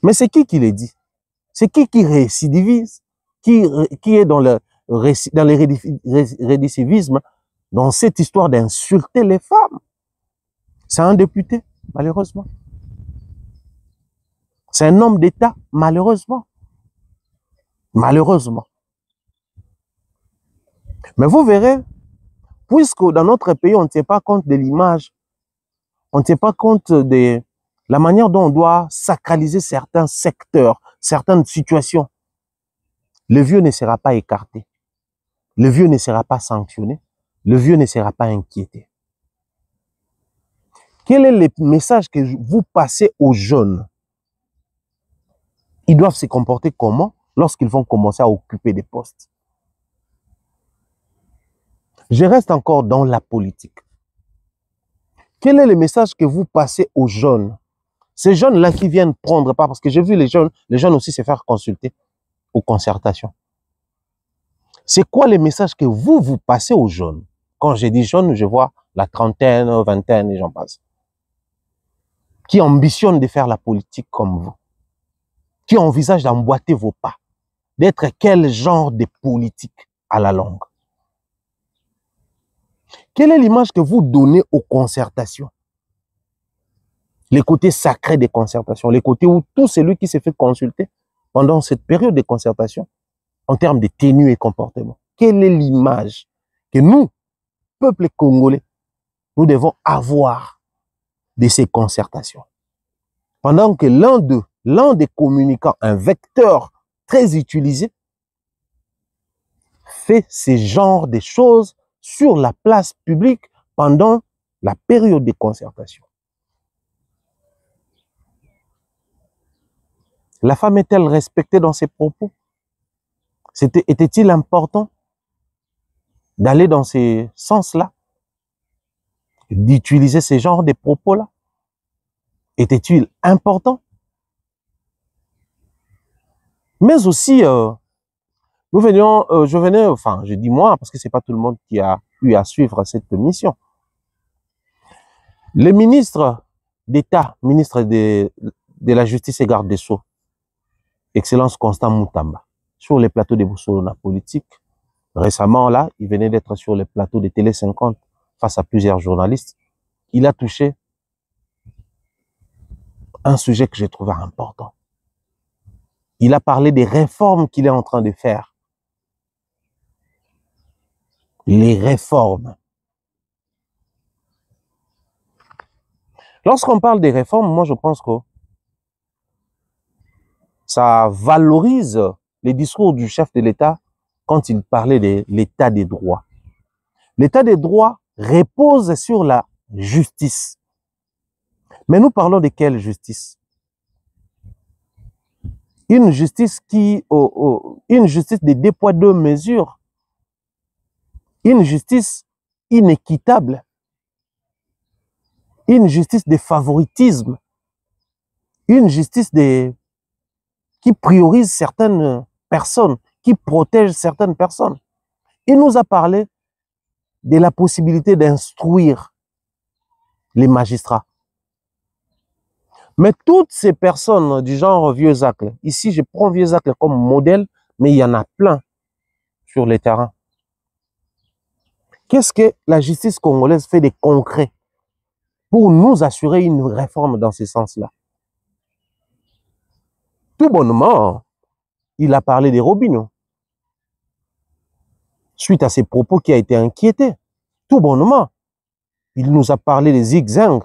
Mais c'est qui les dit? C'est qui récidivise? Qui est dans le récidivisme, dans cette histoire d'insulter les femmes? C'est un député, malheureusement. C'est un homme d'État, malheureusement. Malheureusement. Mais vous verrez, puisque dans notre pays, on ne tient pas compte de l'image, on ne tient pas compte de la manière dont on doit sacraliser certains secteurs, certaines situations, le vieux ne sera pas écarté. Le vieux ne sera pas sanctionné. Le vieux ne sera pas inquiété. Quel est le message que vous passez aux jeunes? Ils doivent se comporter comment lorsqu'ils vont commencer à occuper des postes? Je reste encore dans la politique. Quel est le message que vous passez aux jeunes? Ces jeunes-là qui viennent prendre part, parce que j'ai vu les jeunes aussi se faire consulter aux concertations. C'est quoi le message que vous passez aux jeunes? Quand je dis jeunes, je vois la trentaine, vingtaine et j'en passe. Qui ambitionnent de faire la politique comme vous. Qui envisagent d'emboîter vos pas. D'être quel genre de politique à la longue? Quelle est l'image que vous donnez aux concertations? les côtés sacrés des concertations, les côtés où tout celui qui s'est fait consulter pendant cette période de concertation, en termes de tenue et comportement. Quelle est l'image que nous, peuple congolais, nous devons avoir de ces concertations? Pendant que l'un des communicants, un vecteur très utilisé, fait ce genre de choses sur la place publique pendant la période de concertation. La femme est-elle respectée dans ses propos? Était-il important d'aller dans ce sens-là, d'utiliser ce genre de propos-là? Était-il important? Mais aussi, je dis moi, parce que c'est pas tout le monde qui a eu à suivre cette mission. Le ministre d'État, ministre de la Justice et garde des Sceaux, Excellence Constant Moutamba, sur les plateaux de Boussolona politique. Récemment, là, il venait d'être sur les plateaux de Télé 50 face à plusieurs journalistes. Il a touché un sujet que j'ai trouvé important. Il a parlé des réformes qu'il est en train de faire. Les réformes. Lorsqu'on parle des réformes, moi je pense que ça valorise les discours du chef de l'État quand il parlait de l'état des droits. L'état des droits repose sur la justice. Mais nous parlons de quelle justice? Une justice une justice de deux poids, deux mesures. Une justice inéquitable. Une justice de favoritisme. Une justice qui priorise certaines personnes, qui protège certaines personnes. Il nous a parlé de la possibilité d'instruire les magistrats. Mais toutes ces personnes du genre Vieux-Zacle, ici je prends Vieux-Zacle comme modèle, mais il y en a plein sur les terrains. Qu'est-ce que la justice congolaise fait de concret pour nous assurer une réforme dans ce sens-là? Tout bonnement, il a parlé des Robinho. Suite à ses propos qui a été inquiété. Tout bonnement, il nous a parlé des Zixen.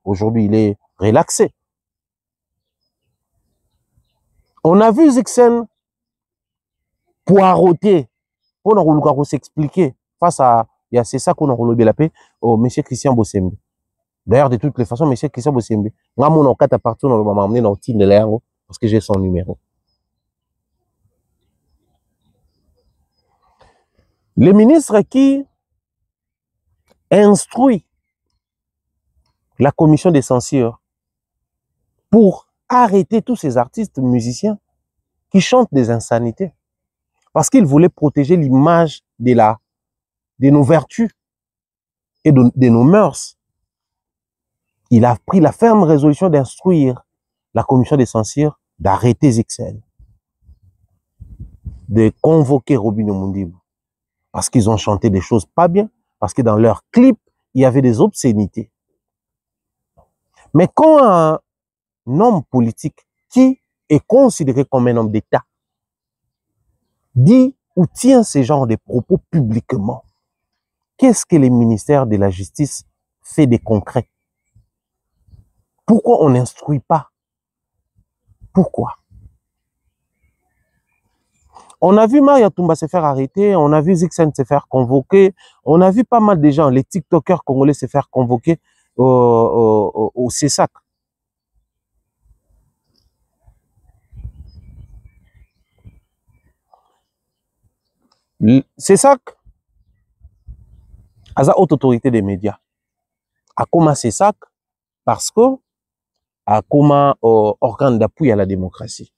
Aujourd'hui, il est relaxé. On a vu Zixen poireauter pour s'expliquer face à, c'est ça qu'on a relevé la paix au monsieur Christian Bossembe. D'ailleurs, de toutes les façons, monsieur Christian Bossembe, moi, mon cas à partir dans le moment amené dans le de l'air parce que j'ai son numéro. Le ministre qui instruit la commission des censures pour arrêter tous ces artistes musiciens qui chantent des insanités. Parce qu'il voulait protéger l'image de nos vertus et de nos mœurs. Il a pris la ferme résolution d'instruire la commission des censures d'arrêter Zixen, de convoquer Robinho Mundimbo. Parce qu'ils ont chanté des choses pas bien, parce que dans leurs clips, il y avait des obscénités. Mais quand un homme politique qui est considéré comme un homme d'État dit ou tient ce genre de propos publiquement, qu'est-ce que le ministère de la Justice fait de concret? Pourquoi on n'instruit pas? Pourquoi? On a vu Maria Toumba se faire arrêter, on a vu Zixen se faire convoquer, on a vu pas mal de gens, les TikTokers congolais se faire convoquer au CESAC. CESAC a la haute autorité des médias. A comment CESAC? Parce que a comment organe d'appui à la démocratie.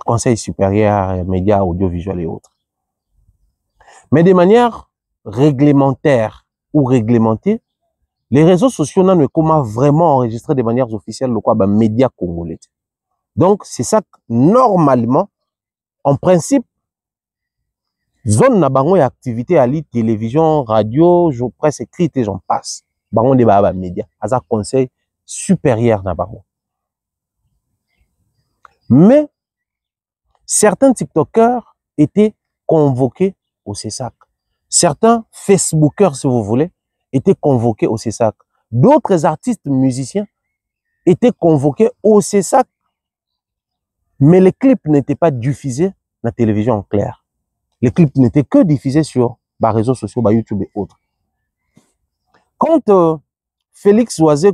Conseil supérieur, médias, audiovisuels et autres. Mais de manière réglementaire ou réglementée, les réseaux sociaux n'ont comment vraiment enregistrer de manière officielle le quoi, ben, médias congolais. Donc, c'est ça que, normalement, en principe, zone n'a pas d'activité à la télévision, radio, presse écrite et j'en passe. bango de ba média, aza conseil supérieur na bango. Mais certains TikTokers étaient convoqués au CESAC. Certains Facebookers, si vous voulez, étaient convoqués au CESAC. D'autres artistes musiciens étaient convoqués au CESAC. Mais les clips n'étaient pas diffusés dans la télévision en clair. Les clips n'étaient que diffusés sur les réseaux sociaux, YouTube et autres. Quand Félix Oisé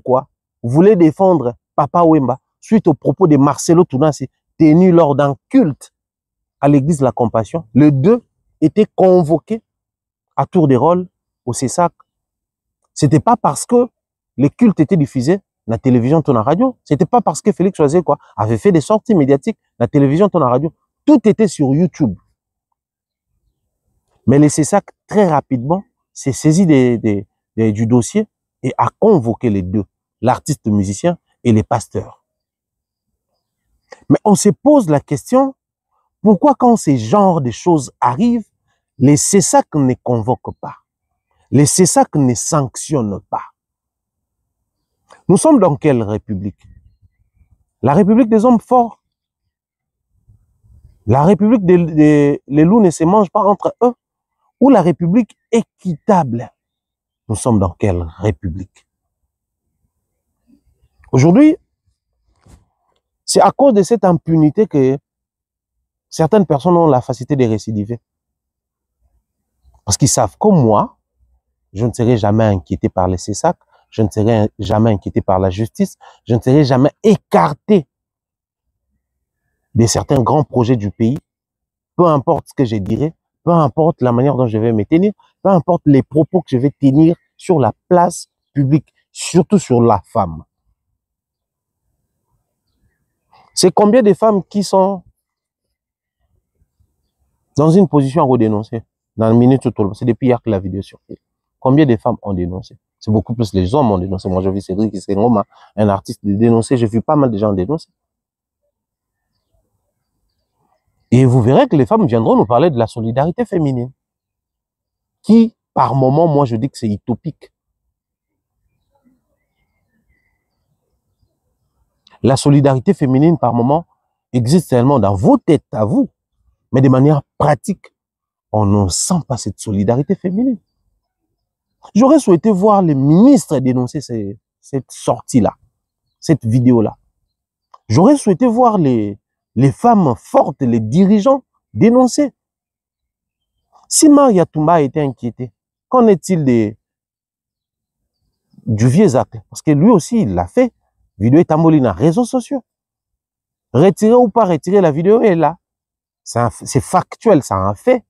voulait défendre Papa Wemba suite aux propos de Marcelo Tounassi tenus lors d'un culte à l'église de la Compassion, les deux étaient convoqués à tour de rôle au CESAC. Ce n'était pas parce que les cultes étaient diffusés dans la télévision, dans la radio. Ce n'était pas parce que Félix Oisé avait fait des sorties médiatiques dans la télévision, dans la radio. Tout était sur YouTube. Mais le CESAC, très rapidement, s'est saisi du dossier et a convoqué les deux, l'artiste musicien et les pasteurs. Mais on se pose la question, pourquoi quand ces genres de choses arrivent, les CESAC ne convoquent pas, les CESAC ne sanctionnent pas? Nous sommes dans quelle république? La république des hommes forts. La république les loups ne se mangent pas entre eux. Ou la république équitable. Nous sommes dans quelle république? Aujourd'hui, c'est à cause de cette impunité que certaines personnes ont la facilité de récidiver. Parce qu'ils savent, comme moi, je ne serai jamais inquiété par les CESAC, je ne serai jamais inquiété par la justice, je ne serai jamais écarté de certains grands projets du pays, peu importe ce que je dirai, peu importe la manière dont je vais me tenir, peu importe les propos que je vais tenir sur la place publique, surtout sur la femme. C'est combien de femmes qui sont dans une position à redénoncer dans la minute tout. C'est depuis hier que la vidéo surfile. Combien de femmes ont dénoncé? C'est beaucoup plus les hommes ont dénoncé. Moi, j'ai vu Cédric Sengoma, un artiste, dénoncer. J'ai vu pas mal de gens dénoncer. Et vous verrez que les femmes viendront nous parler de la solidarité féminine, qui, par moment, moi, je dis que c'est utopique. La solidarité féminine, par moment, existe seulement dans vos têtes à vous, mais de manière pratique, on ne sent pas cette solidarité féminine. J'aurais souhaité voir les ministres dénoncer cette sortie-là, cette vidéo-là. J'aurais souhaité voir les femmes fortes, les dirigeants dénoncer. Si Maria Toumba a été inquiété, qu'en est-il du vieux Zach? Parce que lui aussi, il l'a fait. Vidéo est amolée dans les réseaux sociaux. Retirer ou pas retirer, la vidéo est là. C'est factuel, c'est un fait.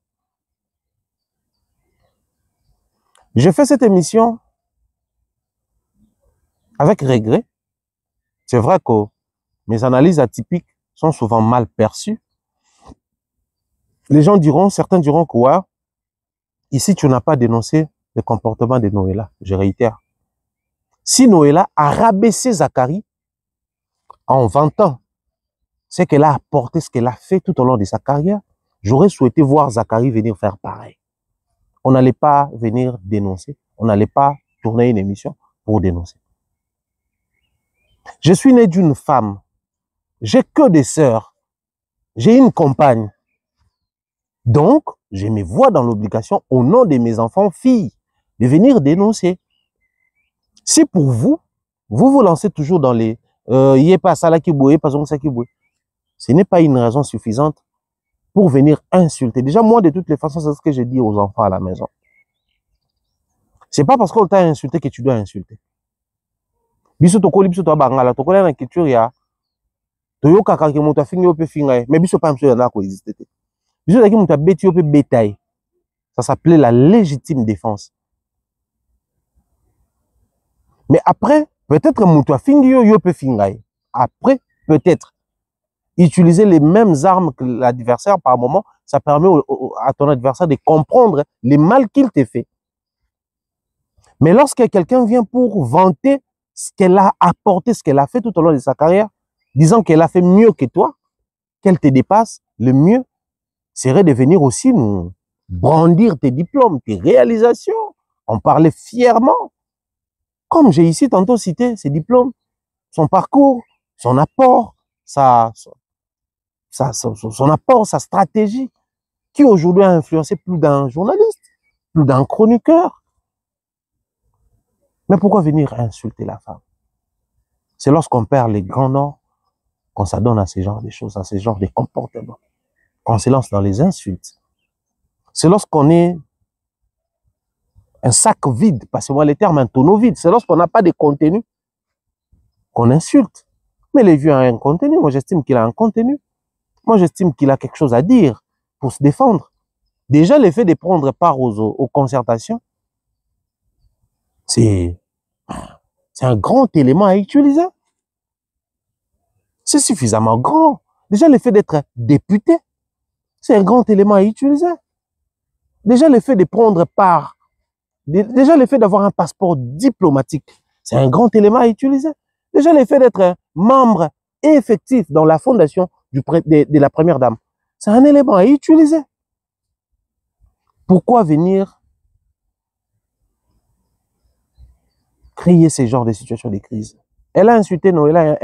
Je fais cette émission avec regret. C'est vrai que mes analyses atypiques sont souvent mal perçues. Les gens diront, certains diront que ouais, ici tu n'as pas dénoncé le comportement de Noëlla. Je réitère. Si Noëlla a rabaissé Zacharie en 20 ans, c'est qu'elle a apporté ce qu'elle a fait tout au long de sa carrière, j'aurais souhaité voir Zacharie venir faire pareil. On n'allait pas venir dénoncer, on n'allait pas tourner une émission pour dénoncer. Je suis né d'une femme, j'ai que des sœurs, j'ai une compagne. Donc, je me vois dans l'obligation, au nom de mes enfants filles, de venir dénoncer. Si pour vous, vous lancez toujours dans les ce n'est pas une raison suffisante pour venir insulter. Déjà, moi, de toutes les façons, c'est ce que je dis aux enfants à la maison. C'est pas parce qu'on t'a insulté que tu dois insulter. Biso tokoli biso to bangala tokoli na culture ya toyoka ka ke moto afingi ope finga mais biso pas mso yana ko exister. Biso daki moto beti ope betaille. Ça s'appelait la légitime défense. Mais après, peut-être moto afingi yo ope finga. Après, peut-être utiliser les mêmes armes que l'adversaire par moment, ça permet à ton adversaire de comprendre les mal qu'il te fait. Mais lorsque quelqu'un vient pour vanter ce qu'elle a apporté, ce qu'elle a fait tout au long de sa carrière, disant qu'elle a fait mieux que toi, qu'elle te dépasse, le mieux serait de venir aussi nous brandir tes diplômes, tes réalisations, en parler fièrement. Comme j'ai ici tantôt cité ses diplômes, son parcours, son apport, son apport, sa stratégie, qui aujourd'hui a influencé plus d'un journaliste, plus d'un chroniqueur. Mais pourquoi venir insulter la femme? C'est lorsqu'on perd les grands noms qu'on s'adonne à ce genre de choses, à ce genre de comportements, qu'on se lance dans les insultes. C'est lorsqu'on est un sac vide, passez-moi les termes, un tonneau vide. C'est lorsqu'on n'a pas de contenu qu'on insulte. Mais les vieux ont un contenu. Moi, j'estime qu'il a un contenu. Moi, j'estime qu'il a quelque chose à dire pour se défendre. Déjà, le fait de prendre part aux concertations, c'est un grand élément à utiliser. C'est suffisamment grand. Déjà, le fait d'être député, c'est un grand élément à utiliser. Déjà, le fait de prendre part, déjà le fait d'avoir un passeport diplomatique, c'est un grand élément à utiliser. Déjà, le fait d'être membre effectif dans la fondation de la première dame, c'est un élément à utiliser. Pourquoi venir créer ce genre de situation de crise? Elle a insulté Noëlla,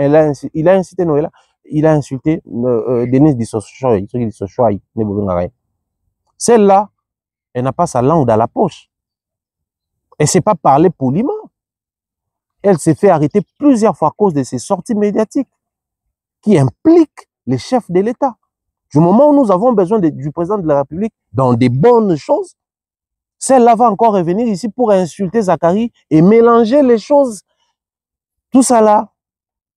il a incité Noëlla, il a insulté Denise Dissochoy. Celle-là, elle n'a pas sa langue dans la poche. Elle ne sait pas parler poliment. Elle s'est fait arrêter plusieurs fois à cause de ses sorties médiatiques qui impliquent les chefs de l'État. Du moment où nous avons besoin du président de la République dans des bonnes choses, celle-là va encore revenir ici pour insulter Zacharie et mélanger les choses. Tout ça là,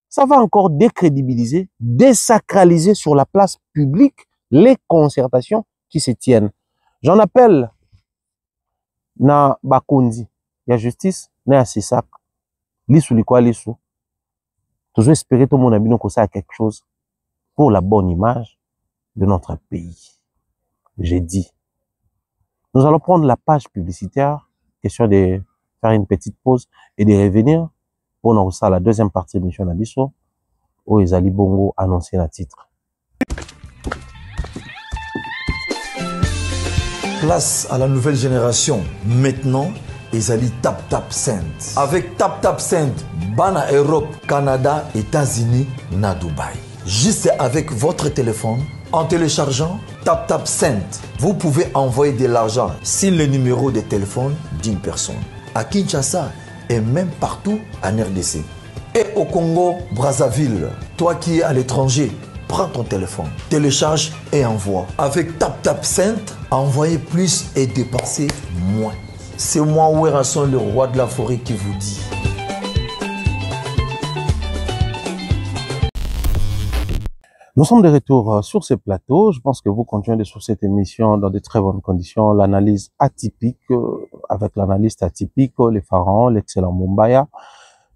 ça va encore décrédibiliser, désacraliser sur la place publique les concertations qui se tiennent. J'en appelle na Bakondi, il y a justice, na ya Sisak, lisu likwa lisu. Toujours espérer tout le monde a bien ça quelque chose pour la bonne image de notre pays. J'ai dit. Nous allons prendre la page publicitaire, question de faire une petite pause et de revenir pour nous la deuxième partie de l'émission Nabiso, où Ezali Bongo annoncé le titre. Place à la nouvelle génération. Maintenant, Ezali Tap Tap Send. Avec Tap Tap Send, Bana Europe, Canada, États-Unis, na Dubaï. Juste avec votre téléphone, en téléchargeant Tap Tap Send, vous pouvez envoyer de l'argent sur le numéro de téléphone d'une personne. À Kinshasa et même partout en RDC. Et au Congo, Brazzaville, toi qui es à l'étranger, prends ton téléphone, télécharge et envoie. Avec Tap Tap Send, envoyez plus et dépensez moins. C'est moi, Werasson, le roi de la forêt, qui vous dit. Nous sommes de retour sur ce plateau. Je pense que vous continuez sur cette émission dans de très bonnes conditions. L'analyse atypique, avec l'analyste atypique, les pharaons, l'excellent Mumbaya.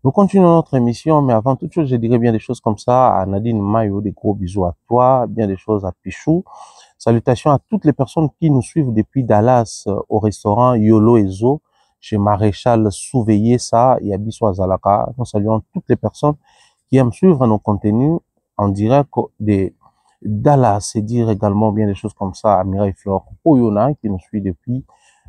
Nous continuons notre émission, mais avant toute chose, je dirais bien des choses comme ça à Nadine Mayo, des gros bisous à toi, bien des choses à Pichou. Salutations à toutes les personnes qui nous suivent depuis Dallas au restaurant Yolo Ezo, chez Maréchal Souveillé-Ça et Abisso Azalaka. Nous saluons toutes les personnes qui aiment suivre nos contenus en direct de Dallas et dire également bien des choses comme ça à Mireille Flore Oyona qui nous suit depuis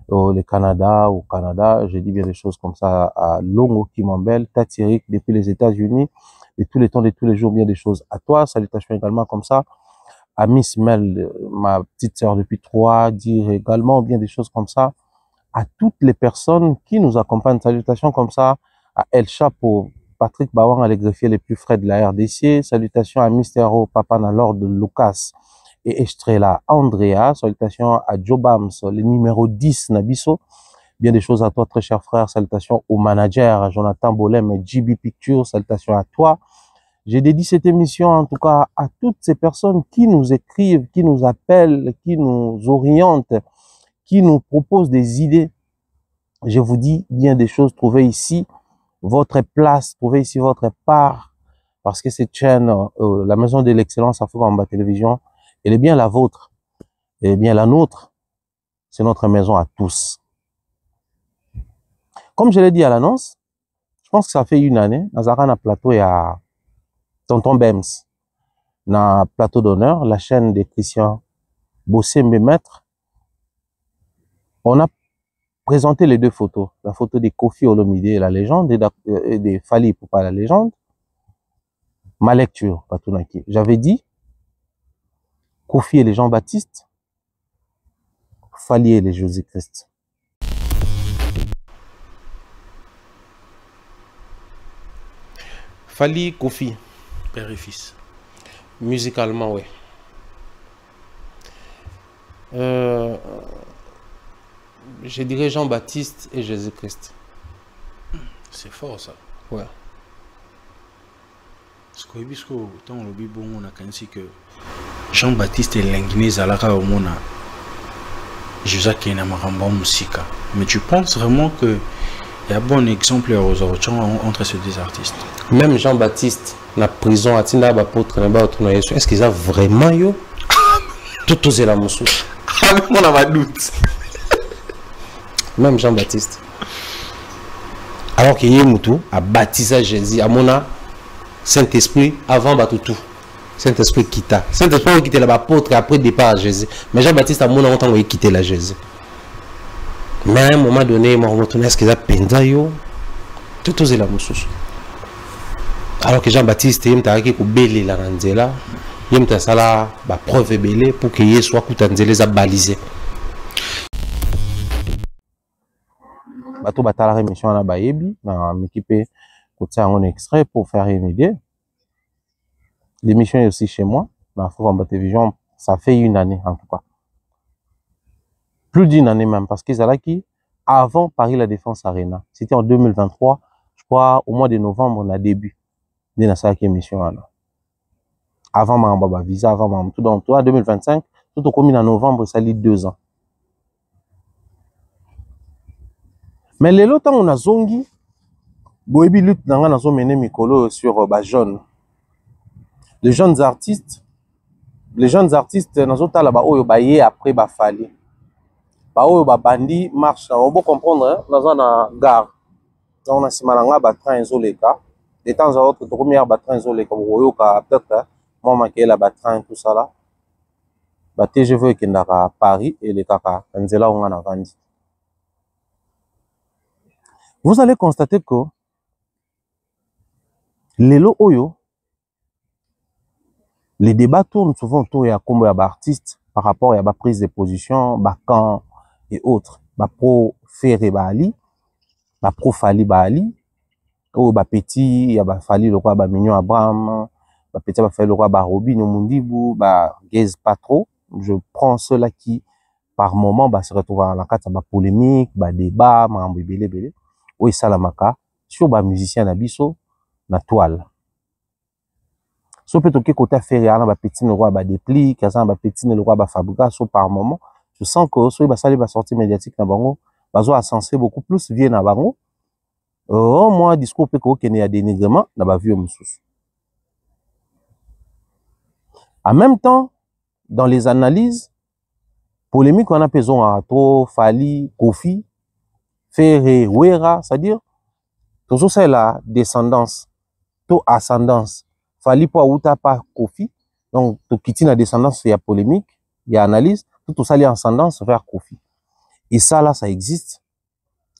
le Canada, au Canada. Je dis bien des choses comme ça à Longo Kimambel, Tatirik depuis les États-Unis, de tous les temps, de tous les jours, bien des choses à toi. Salutations également comme ça à Miss Mel, ma petite sœur depuis 3, dire également bien des choses comme ça à toutes les personnes qui nous accompagnent. Salutations comme ça à El Chapo, Patrick Bawang, les greffiers les plus frais de la RDC. Salutations à Mystero, Papa Nalord de Lucas et Estrella Andrea. Salutations à Joe Bams, le numéro 10 Nabiso. Bien des choses à toi, très cher frère. Salutations au manager, à Jonathan Bolem et JB Pictures. Salutations à toi. J'ai dédié cette émission, en tout cas, à toutes ces personnes qui nous écrivent, qui nous appellent, qui nous orientent, qui nous proposent des idées. Je vous dis bien des choses, trouvez ici votre place, trouvez ici votre part, parce que cette chaîne, la maison de l'excellence Africa Mamba Télévision, elle est bien la vôtre, elle est bien la nôtre, c'est notre maison à tous. Comme je l'ai dit à l'annonce, je pense que ça fait une année, Nazarana Plateau et à Tonton Bems, na Plateau d'honneur, la chaîne des Christian Bossembe Maître, on a présenter les deux photos. La photo de Kofi Olomide et la légende, et de Fally Ipupa la légende. Ma lecture, Patunaki. J'avais dit, Kofi et les Jean-Baptiste, Fally et les Jésus-Christ. Fally, Kofi. Père et fils. Musicalement, oui. Je dirais Jean-Baptiste et Jésus-Christ. C'est fort ça. Ouais. Parce que tant le bon on a quand que Jean-Baptiste et Lenguiné Zalaka au Mona. Jacques et Namaramba Moussika. Mais tu penses vraiment que il y a un bon exemple entre ces deux artistes? Même Jean-Baptiste, la prison, est-ce qu'ils ont vraiment yo? Tout osé la moussou. On a doute. Même Jean-Baptiste. Alors que Yemoutou a baptisé Jésus, à mon Saint-Esprit avant Batoutou. Saint-Esprit quitta. Saint-Esprit a quitté l'apôtre après départ à Jésus. Mais Jean-Baptiste a mon longtemps quitté la Jésus. Mais à un moment donné, il m'a retourné à ce qu'ils appellent yo. Tout osé la moussou. Alors que Jean-Baptiste, il m'a dit que belé la Randela. Il m'a dit la preuve belé pour qu'il soit coutanzélé à baliser. Bateau batala rémission na bayebi na m'équiper côté un extrait pour faire une idée. L'émission est aussi chez moi dans Fond Télévision, ça fait une année en tout cas. Plus d'une année même parce qu'ils allaient qui avant Paris La Défense Arena. C'était en 2023, je crois au mois de novembre on a début de cette émission là. Avant ma visa, avant ma tout dans 2025, tout au commun en novembre ça lit 2 ans. Mais les lots, on a zongi, boebi lutte dans un zo mené mikolo sur jeune. Les jeunes artistes, nazo tala ba oyo ba yé après ba Fally. Ba oyo ba bandi marche, on peut comprendre dans na gare. On a simalanga ba train zoleka. De temps à autre, to première ba train zoleka boyo ka peut-être moi manqué la ba train tout ça là. Ba TGV qui ndaka à Paris et les kaka nzela on a vandi. Vous allez constater que les lots oyo, les débats tournent souvent autour de combo d'artistes par rapport à la prise de position, camp et autres. Pro Ferré Bali, pro Fally Bali, ou petit, il y a Fally le roi Mignon Abraham, petit Fally le roi Robin Mundibou, Gaze Patro. Je prends ceux-là qui, par moment, se retrouvent à la carte, polémique, débat, belé. Oui, salamaka sur ba musicien na biso na toile. So peut toke côté Ferré na ba petit le roi ba dépli, kaza ba petit le roi ba fabrica so par moment, je sens que so ba sali ba sortie médiatique na bango, bazo a censé beaucoup plus vieux na bango. Moi discours pe ko kene ya dénigrement na ba vieux mususu. En même temps, dans les analyses polémiques on a pesé à trop Fally, Kofi, Ferré, Wera, c'est-à-dire, toujours c'est la descendance, to ascendance. Fally pour outa pas Kofi, donc to quitter la descendance, il y a polémique, il y a analyse, tout ça, il y a ascendance vers Kofi. Et ça, là, ça existe,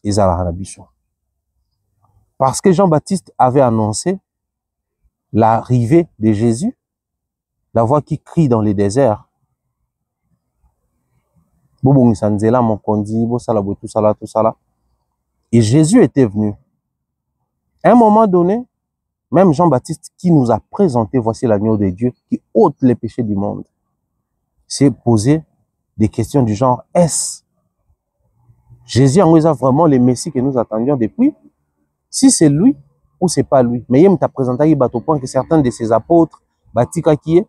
et ça, la rabichon. Parce que Jean-Baptiste avait annoncé l'arrivée de Jésus, la voix qui crie dans les déserts. Bobo Sanzela, mon condi, bo salabo, tout ça là. Et Jésus était venu. À un moment donné, même Jean-Baptiste qui nous a présenté, voici l'agneau de Dieu, qui ôte les péchés du monde, s'est posé des questions du genre, est-ce Jésus en nous a vraiment le Messie que nous attendions depuis? Si c'est lui ou c'est pas lui. Mais il t'a présenté au point que certains de ses apôtres, Batika qui est,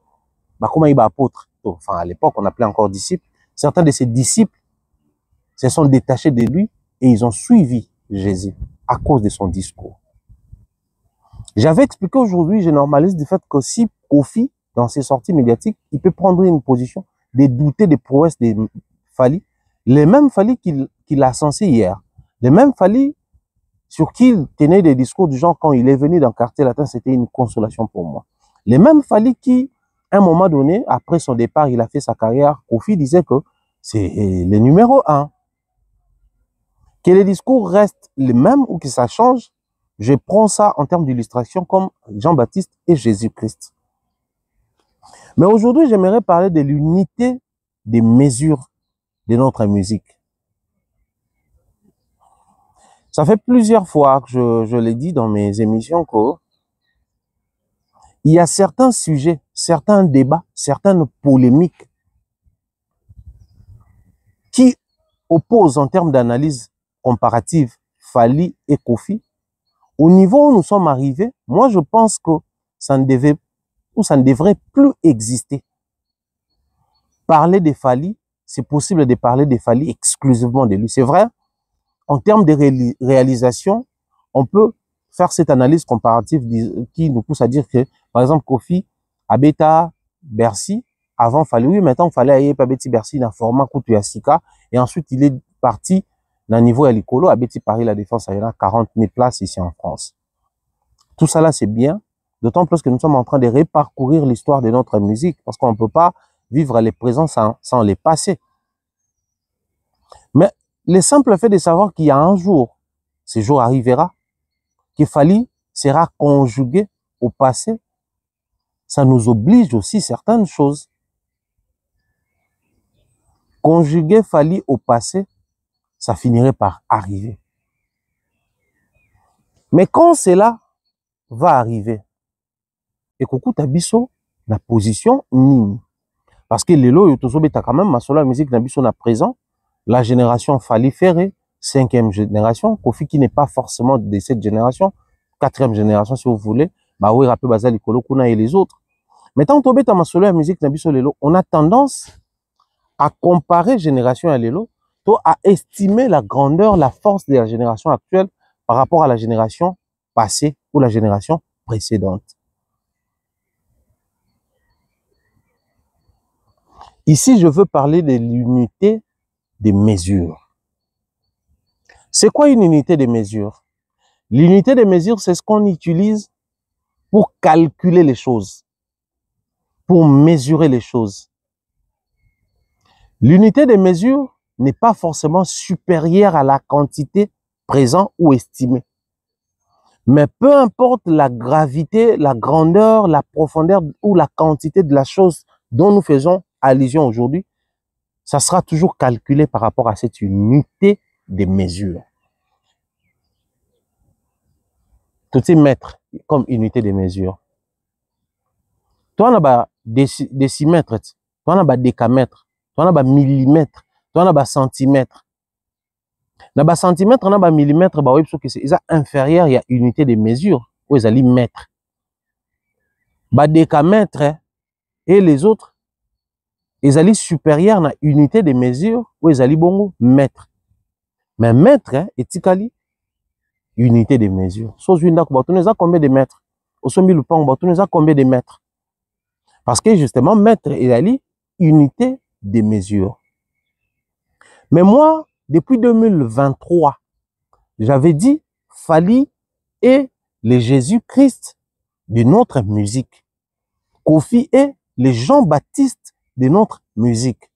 comment il va apôtre? Enfin, à l'époque, on appelait encore disciples. Certains de ses disciples se sont détachés de lui et ils ont suivi Jésus à cause de son discours. J'avais expliqué aujourd'hui, je normalise du fait que si Kofi, dans ses sorties médiatiques, il peut prendre une position de douter des prouesses de Fally, les mêmes Fally qu'il a censé hier, les mêmes Fally sur qui il tenait des discours du genre quand il est venu dans le quartier latin, c'était une consolation pour moi. Les mêmes Fally qui, à un moment donné, après son départ, il a fait sa carrière, Kofi disait que c'est le numéro 1. Que les discours restent les mêmes ou que ça change, je prends ça en termes d'illustration comme Jean-Baptiste et Jésus-Christ. Mais aujourd'hui, j'aimerais parler de l'unité des mesures de notre musique. Ça fait plusieurs fois que je l'ai dit dans mes émissions qu'il y a certains sujets, certains débats, certaines polémiques qui opposent en termes d'analyse comparative Fally et Kofi. Au niveau où nous sommes arrivés, moi je pense que ça ne devrait plus exister. Parler de Fally, c'est possible de parler de Fally exclusivement de lui. C'est vrai, en termes de réalisation, on peut faire cette analyse comparative qui nous pousse à dire que, par exemple, Kofi, Abeta, Bercy, avant Fally, oui, maintenant Fally aille pas Betty Bercy dans format Koutou Yassika, et ensuite il est parti dans niveau à l'Icolo, à Betty Paris La Défense, il y a 40 000 places ici en France. Tout ça là, c'est bien, d'autant plus que nous sommes en train de reparcourir l'histoire de notre musique, parce qu'on ne peut pas vivre les présents sans les passés. Mais le simple fait de savoir qu'il y a un jour, ce jour arrivera, que Fally sera conjugué au passé, ça nous oblige aussi certaines choses. Conjuguer Fally au passé, ça finirait par arriver. Mais quand cela va arriver, et coucou tabiso, la position nini. Parce que les lots, quand même, ma solo musique nabiso na présent, la génération Fally Ferré, 5e génération, Kofi qui n'est pas forcément de cette génération, 4e génération si vous voulez, bah oui, rappelez Bazali Kolo Kuna et les autres. Mais tant que tu as ma solo musique nabiso lelo, on a tendance à comparer génération à l'élo, à estimer la grandeur, la force de la génération actuelle par rapport à la génération passée ou la génération précédente. Ici, je veux parler de l'unité des mesures. C'est quoi une unité des mesures? L'unité des mesures, c'est ce qu'on utilise pour calculer les choses, pour mesurer les choses. L'unité des mesures n'est pas forcément supérieure à la quantité présente ou estimée. Mais peu importe la gravité, la grandeur, la profondeur ou la quantité de la chose dont nous faisons allusion aujourd'hui, ça sera toujours calculé par rapport à cette unité des mesures. Tout est mètre comme unité de mesure. Toi, on a décimètre, toi, on a décamètre, toi, on a millimètre, toi, on a centimètre. Dans le centimètre, on a millimètre, bah oui, parce que c'est inférieur, il y a unité de mesure, où ils allaient mètre. Bah décamètre et les autres, ils allaient supérieur à unité de mesure, où ils allaient bongo mètre. Mais mètre est éticali unité de mesure. Sauf une d'accord, tu nous as combien de mètres? Au sommet le pan, tu nous as combien de mètres? Parce que justement, mètre est allé unité de mesure. Mais moi, depuis 2023, j'avais dit Fally est le Jésus-Christ de notre musique. Kofi est le Jean-Baptiste de notre musique.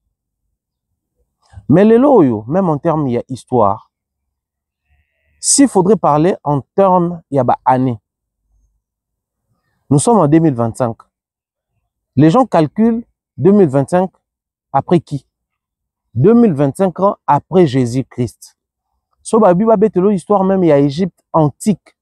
Mais les loyaux, même en termes il y a histoire, s'il faudrait parler en termes il y a année, nous sommes en 2025. Les gens calculent 2025 après qui? 2025 ans après Jésus-Christ. So Bible histoire même il y a Égypte antique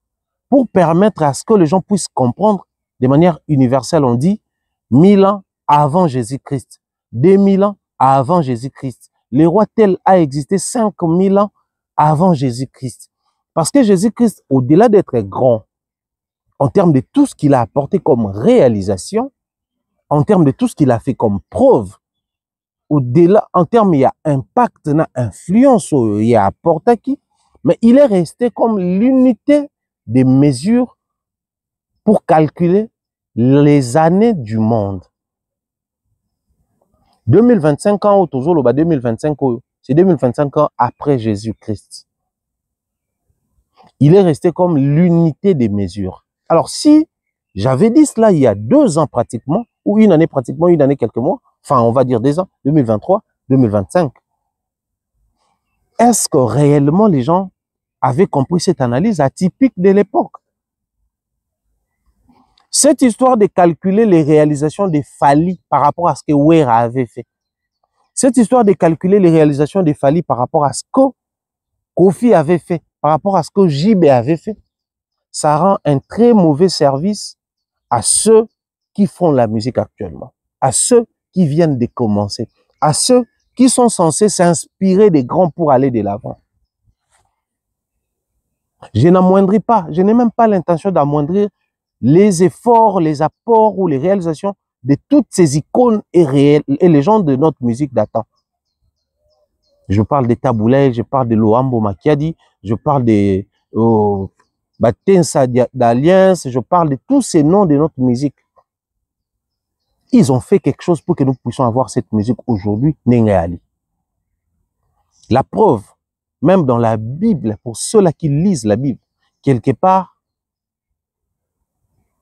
pour permettre à ce que les gens puissent comprendre de manière universelle. On dit 1000 ans avant Jésus-Christ, 2000 ans avant Jésus-Christ. Le roi tel a existé 5000 ans avant Jésus-Christ. Parce que Jésus-Christ, au-delà d'être grand, en termes de tout ce qu'il a apporté comme réalisation, en termes de tout ce qu'il a fait comme preuve, au-delà, en termes, il y a impact, il y a influence, il y a apporté qui, mais il est resté comme l'unité des mesures pour calculer les années du monde. 2025 ans, toujours le 2025, c'est 2025 ans après Jésus-Christ. Il est resté comme l'unité des mesures. Alors, si j'avais dit cela il y a 2 ans pratiquement, ou une année pratiquement, une année quelques mois, enfin, on va dire 2 ans, 2023, 2025. est-ce que réellement les gens avaient compris cette analyse atypique de l'époque? Cette histoire de calculer les réalisations de Fally par rapport à ce que Wera avait fait, cette histoire de calculer les réalisations de Fally par rapport à ce que Kofi avait fait, par rapport à ce que JB avait fait, ça rend un très mauvais service à ceux qui font la musique actuellement, à ceux qui viennent de commencer, à ceux qui sont censés s'inspirer des grands pour aller de l'avant. Je n'amoindris pas, je n'ai même pas l'intention d'amoindrir les efforts, les apports ou les réalisations de toutes ces icônes et légendes de notre musique datant. Je parle de Taboulay, je parle de Loambo Makiadi, je parle de Batensa d'Alliance, je parle de tous ces noms de notre musique. Ils ont fait quelque chose pour que nous puissions avoir cette musique aujourd'hui, Nengali. La preuve, même dans la Bible, pour ceux-là qui lisent la Bible, quelque part,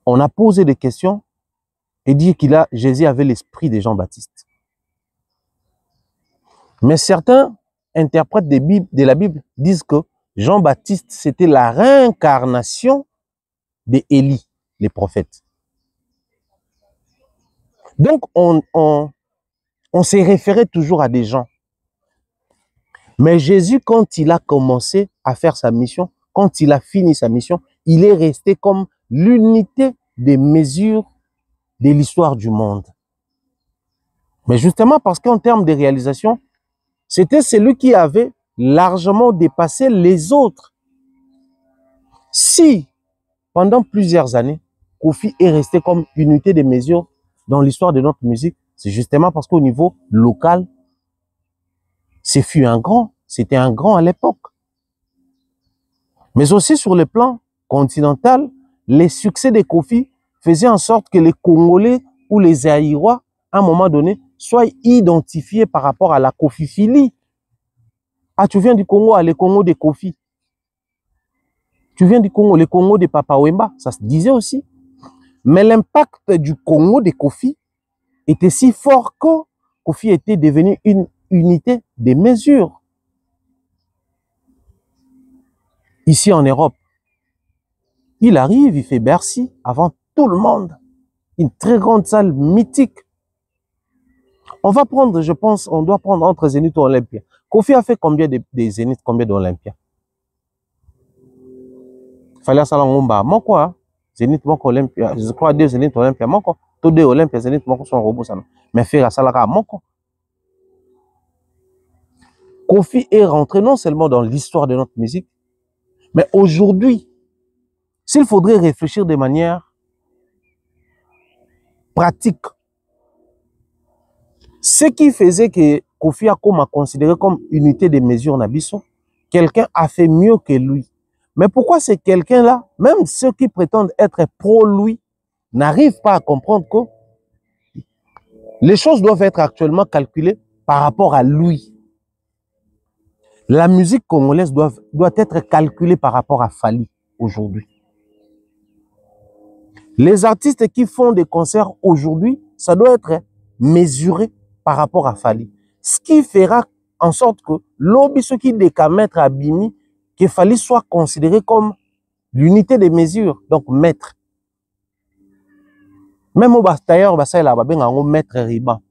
on a posé des questions et dit Jésus avait l'esprit de Jean-Baptiste. Mais certains interprètes de la Bible disent que Jean-Baptiste, c'était la réincarnation d'Élie, les prophètes. Donc, on s'est référé toujours à des gens. Mais Jésus, quand il a commencé à faire sa mission, quand il a fini sa mission, il est resté comme l'unité des mesures de l'histoire du monde. Mais justement parce qu'en termes de réalisation, c'était celui qui avait largement dépassé les autres. Si, pendant plusieurs années, Kofi est resté comme unité des mesures dans l'histoire de notre musique, c'est justement parce qu'au niveau local, c'était un grand à l'époque. Mais aussi sur le plan continental, les succès de Kofi faisaient en sorte que les Congolais ou les Zaïrois, à un moment donné, soient identifiés par rapport à la Kofiphilie. Ah, tu viens du Congo, le Congo de Kofi. Tu viens du Congo, le Congo de Papa Wemba, ça se disait aussi. Mais l'impact du Congo de Kofi était si fort que Kofi était devenu une unité de mesure. Ici en Europe, il arrive, il fait Bercy avant tout le monde. Une très grande salle mythique. On va prendre, je pense, on doit prendre entre Zénith et Olympia. Kofi a fait combien de Zénith, combien d'Olympia? Fallait ça là, mon quoi? Zénith, mon Olympia. Je crois 2 Zénith, Olympia, mon quoi? Tous 2 Olympia, Zénith, mon son robot, ça. Mais faire ça là, mon quoi? Kofi est rentré non seulement dans l'histoire de notre musique, mais aujourd'hui, s'il faudrait réfléchir de manière pratique, ce qui faisait que Kofi a considéré comme unité de mesure Nabiso, quelqu'un a fait mieux que lui. Mais pourquoi c'est quelqu'un-là, même ceux qui prétendent être pro-lui, n'arrivent pas à comprendre que les choses doivent être actuellement calculées par rapport à lui. La musique congolaise doit être calculée par rapport à Fally aujourd'hui. Les artistes qui font des concerts aujourd'hui, ça doit être mesuré par rapport à Fally. Ce qui fera en sorte que l'objet ce qui décamètre à Bimi, que Fally soit considéré comme l'unité des mesures, donc maître. Même au Bastailleur, il y a un maître riban.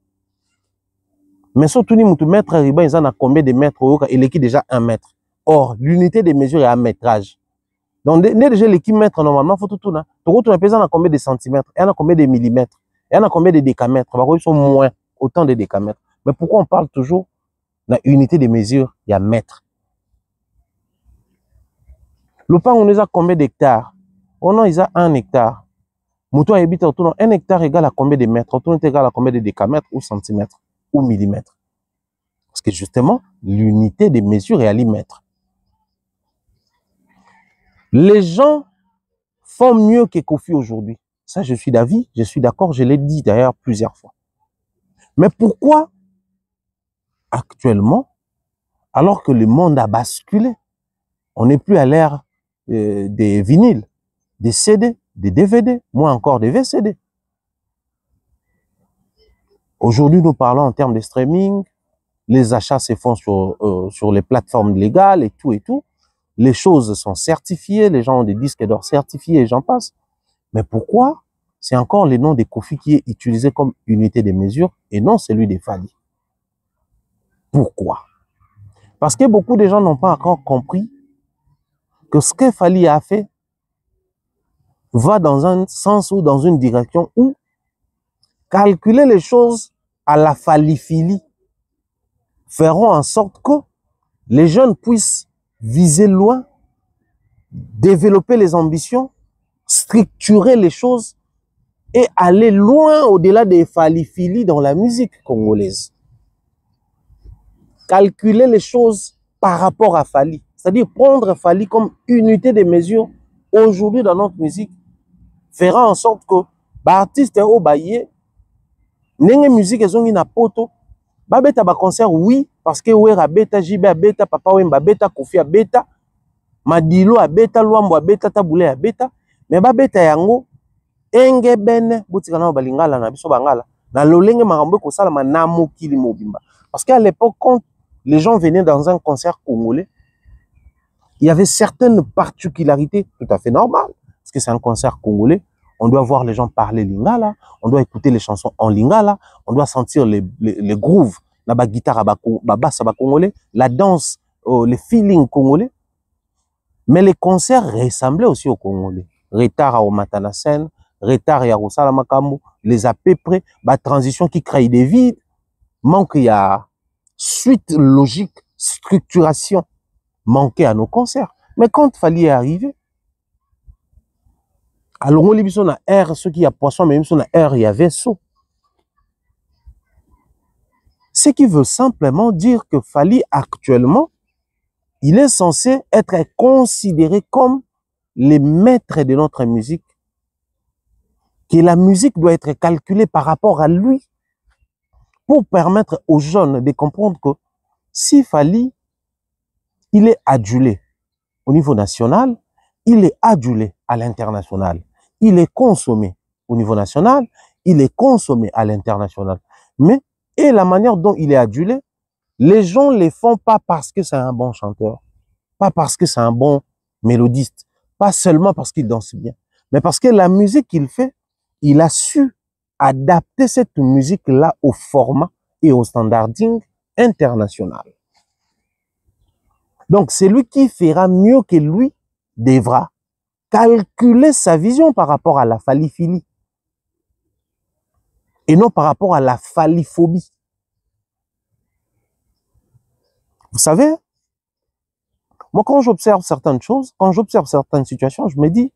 Mais surtout, maître riban, il y a combien de mètres? Il est déjà 1 mètre. Or, l'unité des mesures est un métrage. Donc, déjà, l'équipe mètre, normalement, il faut tout tourner. Tout le monde a combien de centimètres? Il y a combien de millimètres? Il y a combien de décamètres? Ils sont moins, autant de décamètres. Mais pourquoi on parle toujours de l'unité des mesures? Il y a mètre. Le pan, on a combien d'hectares? On a 1 hectare. Mouton habite autour de 1 hectare égale à combien de mètres? Autour est égal à combien de décamètres ou centimètres ou millimètres? Parce que justement, l'unité des mesures est à l'imètre. Les gens font mieux que Kofi aujourd'hui. Ça, je suis d'avis, je suis d'accord, je l'ai dit d'ailleurs plusieurs fois. Mais pourquoi actuellement, alors que le monde a basculé, on n'est plus à l'ère des vinyles, des CD, des DVD, moins encore des VCD. Aujourd'hui, nous parlons en termes de streaming, les achats se font sur les plateformes légales et tout. Les choses sont certifiées, les gens ont des disques d'or certifiés et j'en passe. Mais pourquoi c'est encore le nom de Kofi qui est utilisé comme unité de mesure et non celui de Fally? Pourquoi? Parce que beaucoup de gens n'ont pas encore compris que ce que Fally a fait va dans un sens ou dans une direction où calculer les choses à la Fallyphilie feront en sorte que les jeunes puissent viser loin, développer les ambitions, structurer les choses et aller loin au-delà des Fallyphilie dans la musique congolaise. Calculer les choses par rapport à Fally, c'est-à-dire prendre Fally comme unité de mesure aujourd'hui dans notre musique, fera en sorte que l'artiste au baye nenge musique ezongi na poto babeta ba concert oui parce que Wera beta JB beta Papa Wemba beta Kofi beta Madilo beta Luambo beta Tabule beta mais babeta yango enge bene botika na balingala na biso bangala na lolenge makambo ko sala na mokili mobimba parce qu'à l'époque quand les gens venaient dans un concert congolais, il y avait certaines particularités tout à fait normales parce que c'est un concert congolais. On doit voir les gens parler lingala, on doit écouter les chansons en lingala, on doit sentir les grooves, la guitare, la basse congolais, la danse, les feelings congolais. Mais les concerts ressemblaient aussi aux Congolais. Retard au Matanasen, retard à Rosala Makambo, les à peu près, la transition qui crée des vides, manque il y a suite logique, structuration, manquait à nos concerts. Mais quand Fally est arrivé, alors on libère sur air, ceux qui a poisson, même sur air, il y a vaisseau. Ce qui veut simplement dire que Fally actuellement, il est censé être considéré comme le maître de notre musique, que la musique doit être calculée par rapport à lui, pour permettre aux jeunes de comprendre que si Fally, il est adulé au niveau national, il est adulé à l'international. Il est consommé au niveau national, il est consommé à l'international. Mais, et la manière dont il est adulé, les gens ne le font pas parce que c'est un bon chanteur, pas parce que c'est un bon mélodiste, pas seulement parce qu'il danse bien, mais parce que la musique qu'il fait, il a su adapter cette musique-là au format et au standarding international. Donc, c'est lui qui fera mieux que lui devra calculer sa vision par rapport à la Fallyphilie et non par rapport à la Fallyphobie. Vous savez, moi, quand j'observe certaines choses, quand j'observe certaines situations, je me dis,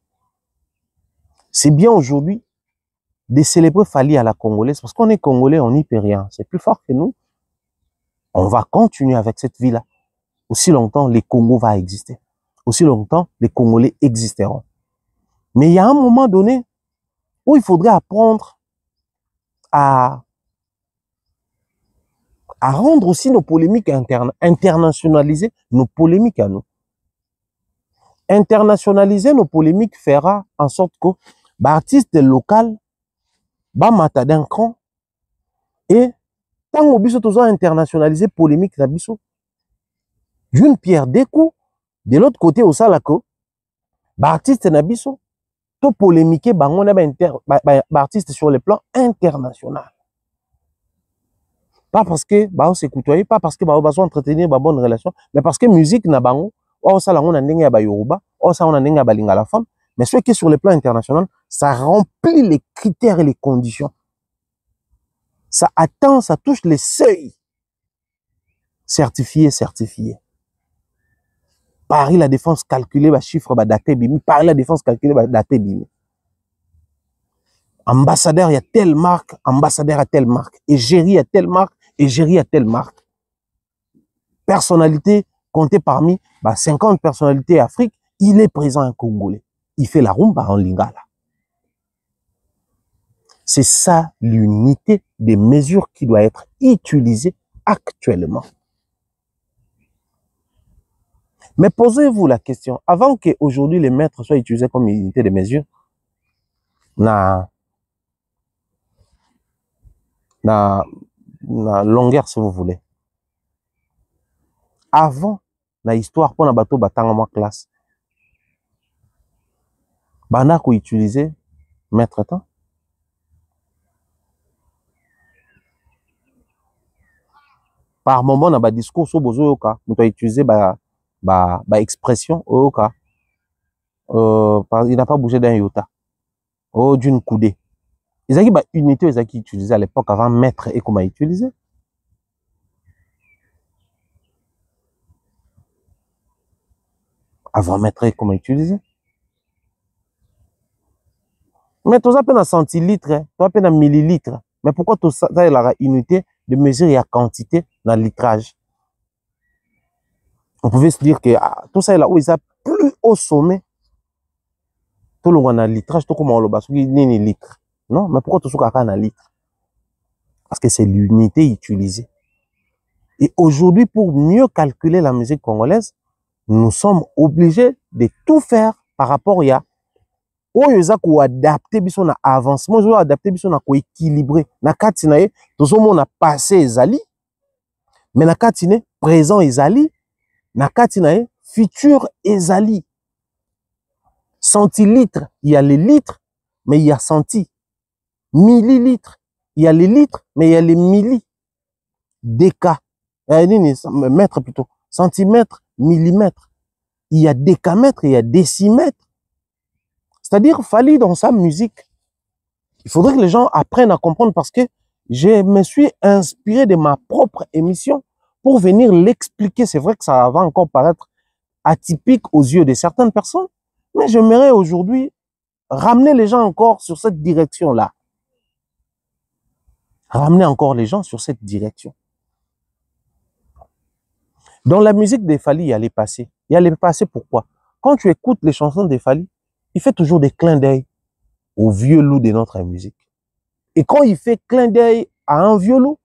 c'est bien aujourd'hui de célébrer Fally à la congolaise, parce qu'on est congolais, on n'y peut rien. C'est plus fort que nous. On va continuer avec cette vie-là. Aussi longtemps, les Congos vont exister. Aussi longtemps, les Congolais existeront. Mais il y a un moment donné où il faudrait apprendre à rendre aussi nos polémiques internes, internationaliser nos polémiques à nous. Internationaliser nos polémiques fera en sorte que l'artiste local va mater d'un cran et tant que biso tozo internationaliser polémique na biso d'une pierre deux coups de l'autre côté au salako l'artiste na biso to polémiquer bango na artiste sur le plan international, pas parce que ba se côtoyer, pas parce que ba entretenir ba bonne relation, mais parce que musique na bango o sala ngona ndenge ya ba Yoruba o sala ngona ndenge ya ba lingala femme, mais ce qui est sur le plan international, ça remplit les critères et les conditions. Ça atteint, ça touche les seuils. Certifié. Paris, la défense calculée, bah, chiffre, bah, daté, bimi. Paris, la défense calculée, bah, daté, bimi. Ambassadeur, il y a telle marque, ambassadeur à telle marque. Égérie à telle marque, égérie à telle marque. Personnalité, comptée parmi, bah, 50 personnalités Afrique, il est présent un Congolais. Il fait la rumba en lingala. C'est ça l'unité des mesures qui doit être utilisée actuellement. Mais posez-vous la question, avant qu'aujourd'hui les maîtres soient utilisés comme unité de mesure, na longueur si vous voulez, avant la histoire pour na bateau batanga ma classe. Bana ko utiliser maître temps. Par moment na ba discours so bozo yoka, on doit utiliser ba expression oka. Il n'a pas bougé d'un iota. Oh, d'une coudée. Ils ont unité, ils ont utilisé à l'époque avant maître et comment utiliser. Avant maître et comment utiliser. Mais tu as peine à centilitres, tu as peine à millilitres. Mais pourquoi tu as la unité de mesure et à quantité dans le litrage? On pouvait se dire que tout ça est là où ils ont plus au sommet. Tout le monde a litrage, tout comme on le bas, ni litre. Non, mais pourquoi tout ça a un litre? Parce que c'est l'unité utilisée. Et aujourd'hui, pour mieux calculer la musique congolaise, nous sommes obligés de tout faire par rapport à oyoza ko adapter biso na avancement, oyoza adapter biso na ko équilibrer. Na katinae, tout ce monde a passé ezali, mais na katine présent ezali, na katinae futur ezali. Centilitres, il y a les litres, mais il y a centi. Millilitres, il y a les litres, mais il y a les milli. Déca, mètres plutôt. Centimètres, millimètres. Il y a décamètres, il y a décimètres. C'est-à-dire, fallait dans sa musique. Il faudrait que les gens apprennent à comprendre parce que je me suis inspiré de ma propre émission pour venir l'expliquer. C'est vrai que ça va encore paraître atypique aux yeux de certaines personnes. Mais j'aimerais aujourd'hui ramener les gens encore sur cette direction-là. Ramener encore les gens sur cette direction. Dans la musique des Fally, il y a les passés. Il y a les passés pourquoi? Quand tu écoutes les chansons des Fally, il fait toujours des clins d'œil au vieux loup de notre musique. Et quand il fait clin d'œil à un vieux loup,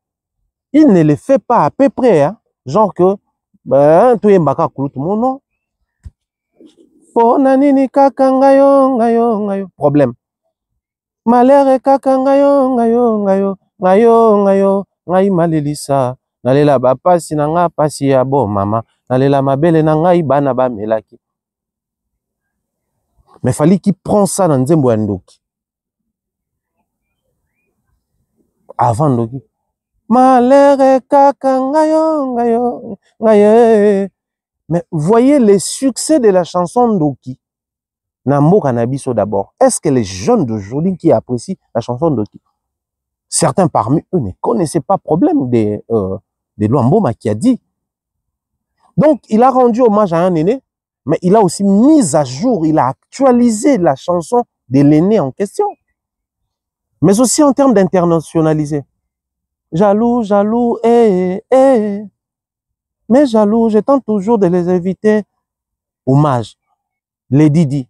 il ne le fait pas à peu près. Hein? Genre que, tout est mbaka tout le monde, non? Problème. Malheur kaka ngayo ngai malelisa nalela ba pasi na nga pasi ya bo mama nalela mabele na ngai bana ba melaki. Mais fallait qu'il prend ça dans nzembo ya ndoki. Avant ndoki. Malheur kaka ngayo. Mais voyez les succès de la chanson Ndoki. Nambo Kanabiso d'abord. Est-ce que les jeunes d'aujourd'hui qui apprécient la chanson Ndoki, certains parmi eux ne connaissaient pas problème de Luambo Makiadi. Donc, il a rendu hommage à un aîné, mais il a aussi mis à jour, il a actualisé la chanson de l'aîné en question. Mais aussi en termes d'internationaliser. Jaloux, mais jaloux, je tente toujours de les inviter. Hommage, les Didi,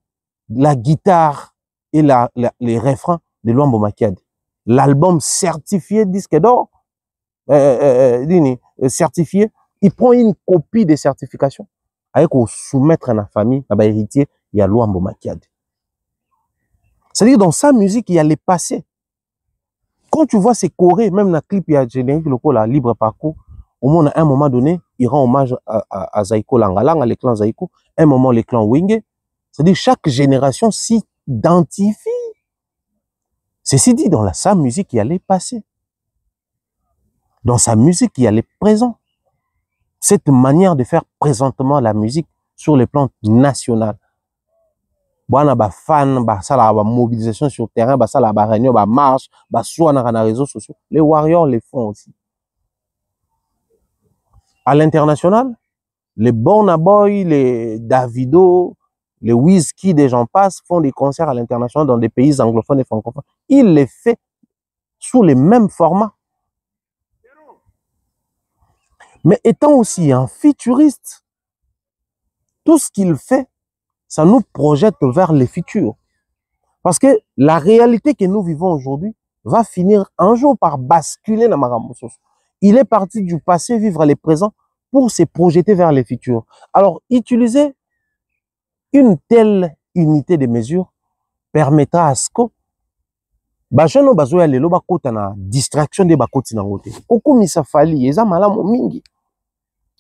la guitare et les refrains de Luambo Makiadi. L'album certifié disque d'or, certifié, il prend une copie des certifications avec au soumettre à la famille, à héritier, il y a Luambo Makiadi. C'est-à-dire dans sa musique, il y a les passés. Quand tu vois ces chorés, même dans le clip, il y a générique local, la libre parcours, au moins à un moment donné, il rend hommage à Zaiko Langalanga, les clans Zaiko, un moment les clans Wenge. C'est-à-dire chaque génération s'identifie. Ceci dit, dans sa musique, il y a les passés. Dans sa musique, il y a les présents. Cette manière de faire présentement la musique sur le plan national. Bwana ba fan, ba sala ba mobilisation sur terrain, ba sala ba réunion, ba marche, ba soit dans les réseaux sociaux. Les Warriors les font aussi. À l'international, les Burna Boy, les Davido, les Wizkid des gens passent, font des concerts à l'international dans des pays anglophones et francophones. Il les fait sous les mêmes formats. Mais étant aussi un futuriste, tout ce qu'il fait, ça nous projette vers les futurs. Parce que la réalité que nous vivons aujourd'hui va finir un jour par basculer dans Maramosos. Il est parti du passé, vivre les présents, pour se projeter vers les futurs. Alors, utiliser une telle unité de mesure permettra à ce que bajono bazoya lelo bakota na distraction de bakoti na ngote. Okumisa Fally eza malamu mingi.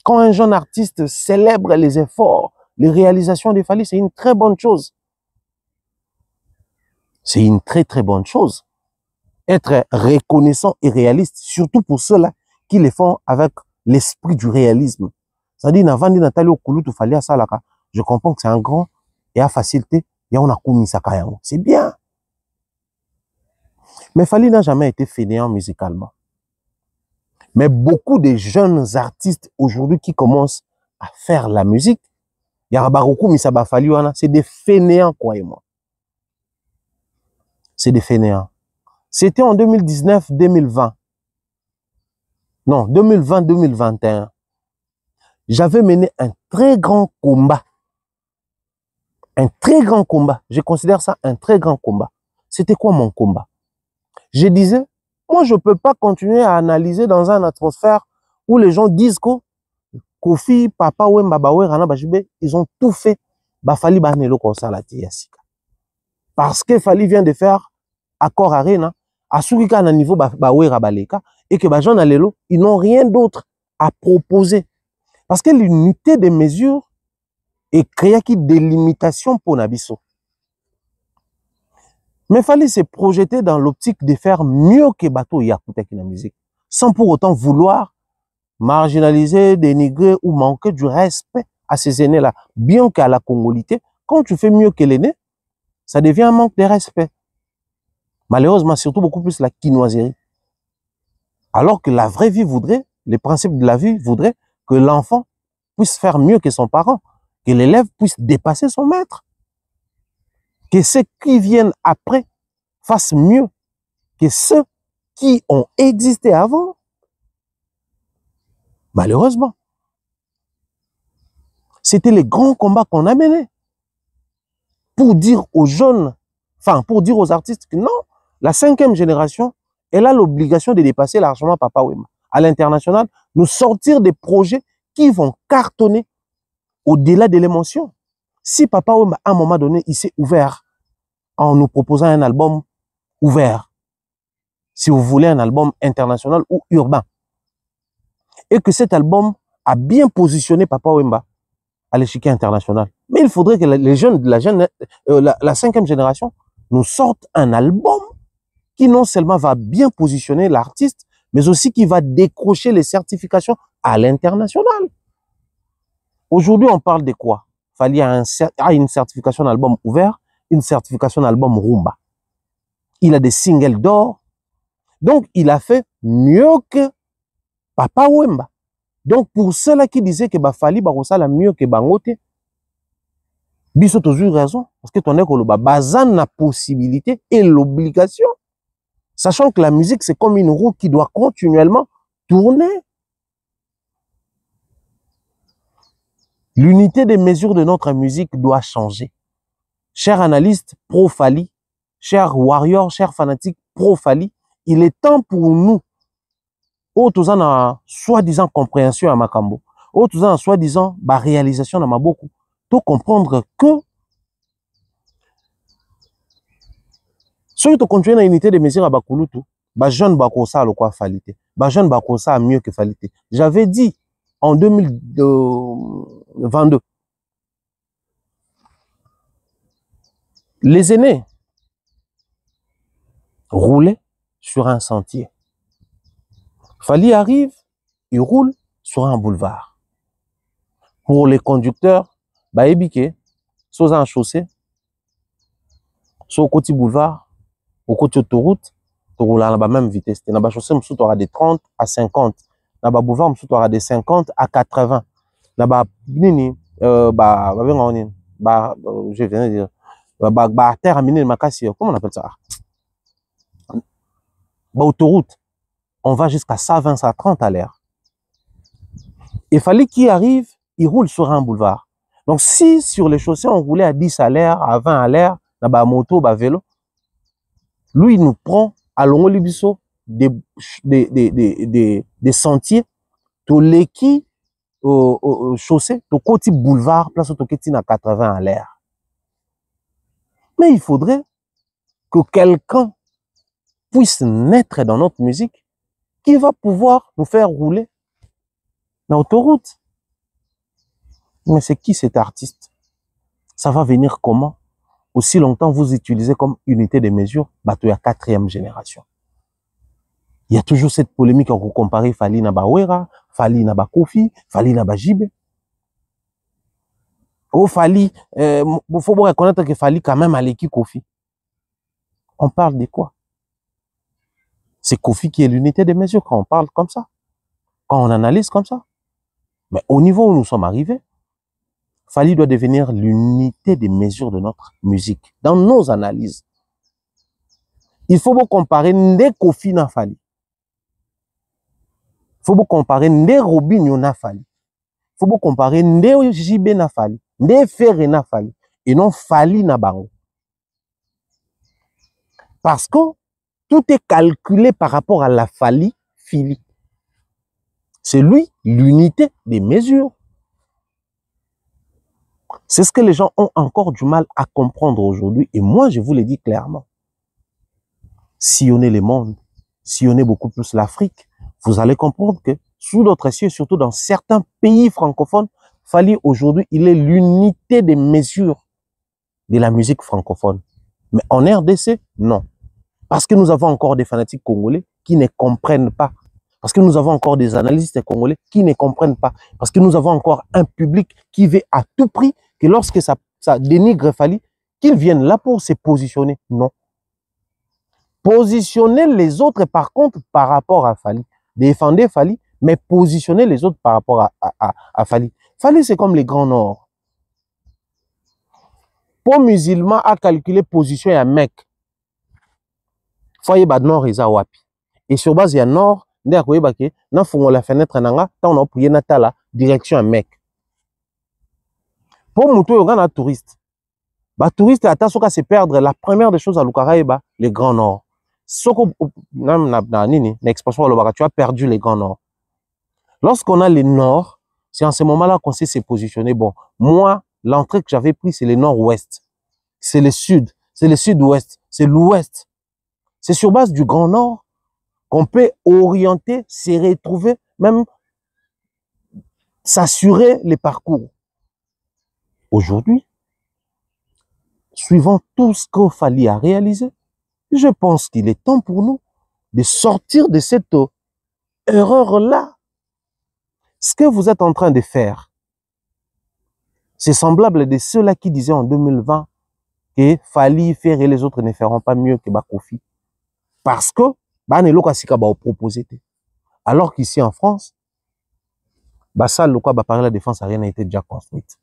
Quand un jeune artiste célèbre les efforts, les réalisations de Fally, c'est une très bonne chose. C'est une très très bonne chose. Être reconnaissant et réaliste, surtout pour ceux-là qui le font avec l'esprit du réalisme. C'est-à-dire, je comprends que c'est un grand et à facilité, c'est bien. Mais Fally n'a jamais été fainéant musicalement. Mais beaucoup de jeunes artistes aujourd'hui qui commencent à faire la musique, c'est des fainéants, croyez-moi. C'est des fainéants. C'était en 2019-2020. Non, 2020-2021. J'avais mené un très grand combat. Un très grand combat. Je considère ça un très grand combat. C'était quoi mon combat? Je disais, moi je ne peux pas continuer à analyser dans une atmosphère où les gens disent que Kofi, Papa, Wemba, Bawe, Rana, Bajibe, ils ont tout fait. Fally Banelo Konsalati Yassika. Parce que Fally vient de faire accord arena, à Soukika na niveau Bawe Rabaleka, et que Bajan Alelo, ils n'ont rien d'autre à proposer. Parce que l'unité des mesures est créée qui des limitations pour Nabiso. Mais Fally s'est projeté dans l'optique de faire mieux que Bato Yakuta qui la musique, sans pour autant vouloir marginaliser, dénigrer ou manquer du respect à ces aînés-là. Bien qu'à la congolité, quand tu fais mieux que l'aîné, ça devient un manque de respect. Malheureusement, surtout beaucoup plus la quinoiserie. Alors que la vraie vie voudrait, les principes de la vie voudraient que l'enfant puisse faire mieux que son parent, que l'élève puisse dépasser son maître, que ceux qui viennent après fassent mieux que ceux qui ont existé avant. Malheureusement. C'était les grands combats qu'on a menés pour dire aux jeunes, enfin pour dire aux artistes que non, la 5e génération, elle a l'obligation de dépasser largement Papa Wemba. À l'international, nous sortir des projets qui vont cartonner au-delà de l'émotion. Si Papa Wemba, à un moment donné, il s'est ouvert en nous proposant un album ouvert, si vous voulez un album international ou urbain, et que cet album a bien positionné Papa Wemba à l'échiquier international. Mais il faudrait que les jeunes de la 5e génération nous sortent un album qui non seulement va bien positionner l'artiste, mais aussi qui va décrocher les certifications à l'international. Aujourd'hui, on parle de quoi? Fally a une certification d'album ouvert, une certification d'album rumba. Il a des singles d'or. Donc, il a fait mieux que Papa Wemba. Donc, pour ceux-là qui disaient que Fally Barosala mieux que Bangote, ils ont toujours raison. Parce que ton école, bazan la possibilité et l'obligation. Sachant que la musique, c'est comme une roue qui doit continuellement tourner. L'unité des mesures de notre musique doit changer. Chers analystes pro-Fally, chers warriors, chers fanatiques pro-Fally, il est temps pour nous, autres en soi-disant compréhension à Makambo, autres en soi-disant réalisation à Maboku, de comprendre que si tu continues dans l'unité des mesures à Bakulutu, jeune Bakosa a le quoi Falité, jeune Bakosa a mieux que Falité. J'avais dit en 2022, les aînés roulaient sur un sentier. Fally arrive, il roule sur un boulevard. Pour les conducteurs, Baébike, sur un chaussée, sur le côté boulevard, au côté autoroute, tu roules à la même vitesse. Dans la chaussée, tu auras des 30 à 50. Dans le boulevard, tu auras des 50 à 80. Dans le je viens de dire, terre à miner, comment on appelle ça? Autoroute, on va jusqu'à 120, 130 à l'heure. Il fallait qu'il arrive, il roule sur un boulevard. Donc, si sur les chaussées, on roulait à 10 à l'heure, à 20 à l'heure, dans la moto, dans vélo, lui, il nous prend à Longolibiso des sentiers, tout l'équipe au chaussée, tout côté boulevard, place au toquetine à 80 à l'heure. Mais il faudrait que quelqu'un puisse naître dans notre musique qui va pouvoir nous faire rouler dans l'autoroute. Mais c'est qui cet artiste? Ça va venir comment? Aussi longtemps vous utilisez comme unité de mesure, bateau à 4e génération. Il y a toujours cette polémique en comparer Fali na Bawera, Fali na Kofi, Fali na Jibe. Oh Fali, faut reconnaître que Fali quand même à l'équipe Kofi. On parle de quoi? C'est Kofi qui est l'unité de mesure quand on parle comme ça, quand on analyse comme ça. Mais au niveau où nous sommes arrivés, Fali doit devenir l'unité de mesure de notre musique, dans nos analyses. Il faut vous comparer Nde Kofi na Fali. Il faut vous comparer Nde Robinho na Fali. Il faut vous comparer Nde JB na Fali, Nde Ferre na Fali, et non Fali na Bango. Parce que tout est calculé par rapport à la Fali Fili. C'est lui l'unité des mesures. C'est ce que les gens ont encore du mal à comprendre aujourd'hui. Et moi, je vous le dis clairement. Sillonnez le monde, sillonnez beaucoup plus l'Afrique, vous allez comprendre que sous d'autres cieux, surtout dans certains pays francophones, Fali aujourd'hui, il est l'unité des mesures de la musique francophone. Mais en RDC, non. Parce que nous avons encore des fanatiques congolais qui ne comprennent pas. Parce que nous avons encore des analystes congolais qui ne comprennent pas. Parce que nous avons encore un public qui veut à tout prix que lorsque ça dénigre Fali, qu'ils viennent là pour se positionner. Non. Positionner les autres, par contre, par rapport à Fali. Défendez Fali, mais positionner les autres par rapport à Fali. Fali, c'est comme les Grands Nord. Pour musulman, à calculer position, il y a un mec. Foyer bas nord, ils wapi. Et sur base, il y a nord, il y a la fenêtre, on a prié la direction un mec. Pour Moutou, il y a un touriste. Bah, touriste, attention à se perdre. La première des choses à Lukara, les Grands Nord. Soko, l'expression, tu as perdu les Grands Nord. Lorsqu'on a les Nord, c'est en ce moment-là qu'on sait se positionner. Bon, moi, l'entrée que j'avais prise, c'est le Nord-Ouest. C'est le Sud. C'est le Sud-Ouest. C'est l'Ouest. C'est sur base du Grand Nord qu'on peut orienter, se retrouver, même s'assurer les parcours. Aujourd'hui, suivant tout ce qu'il fallait à réaliser, je pense qu'il est temps pour nous de sortir de cette erreur-là. Ce que vous êtes en train de faire, c'est semblable de ceux-là qui disaient en 2020 que Fali faire et les autres ne feront pas mieux que Bakofi. Parce que, alors qu'ici en France, ça, la défense aérienne a été déjà construite.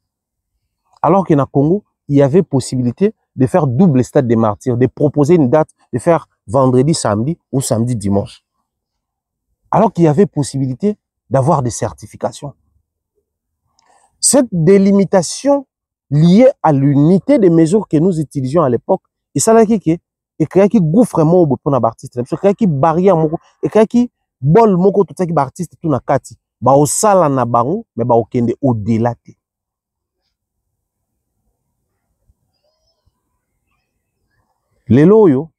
Alors qu'en Congo, il y avait possibilité de faire double stade des martyrs, de proposer une date, de faire vendredi, samedi ou samedi, dimanche. Alors qu'il y avait possibilité d'avoir des certifications. Cette délimitation liée à l'unité des mesures que nous utilisions à l'époque, et ça là qui et qui gouffre mo pour na artiste, et qui barrière moko, et qui bol moko tout ça qui artiste tout na kati, ba o sala na bango, mais ba o kende au-delà. Les loyaux,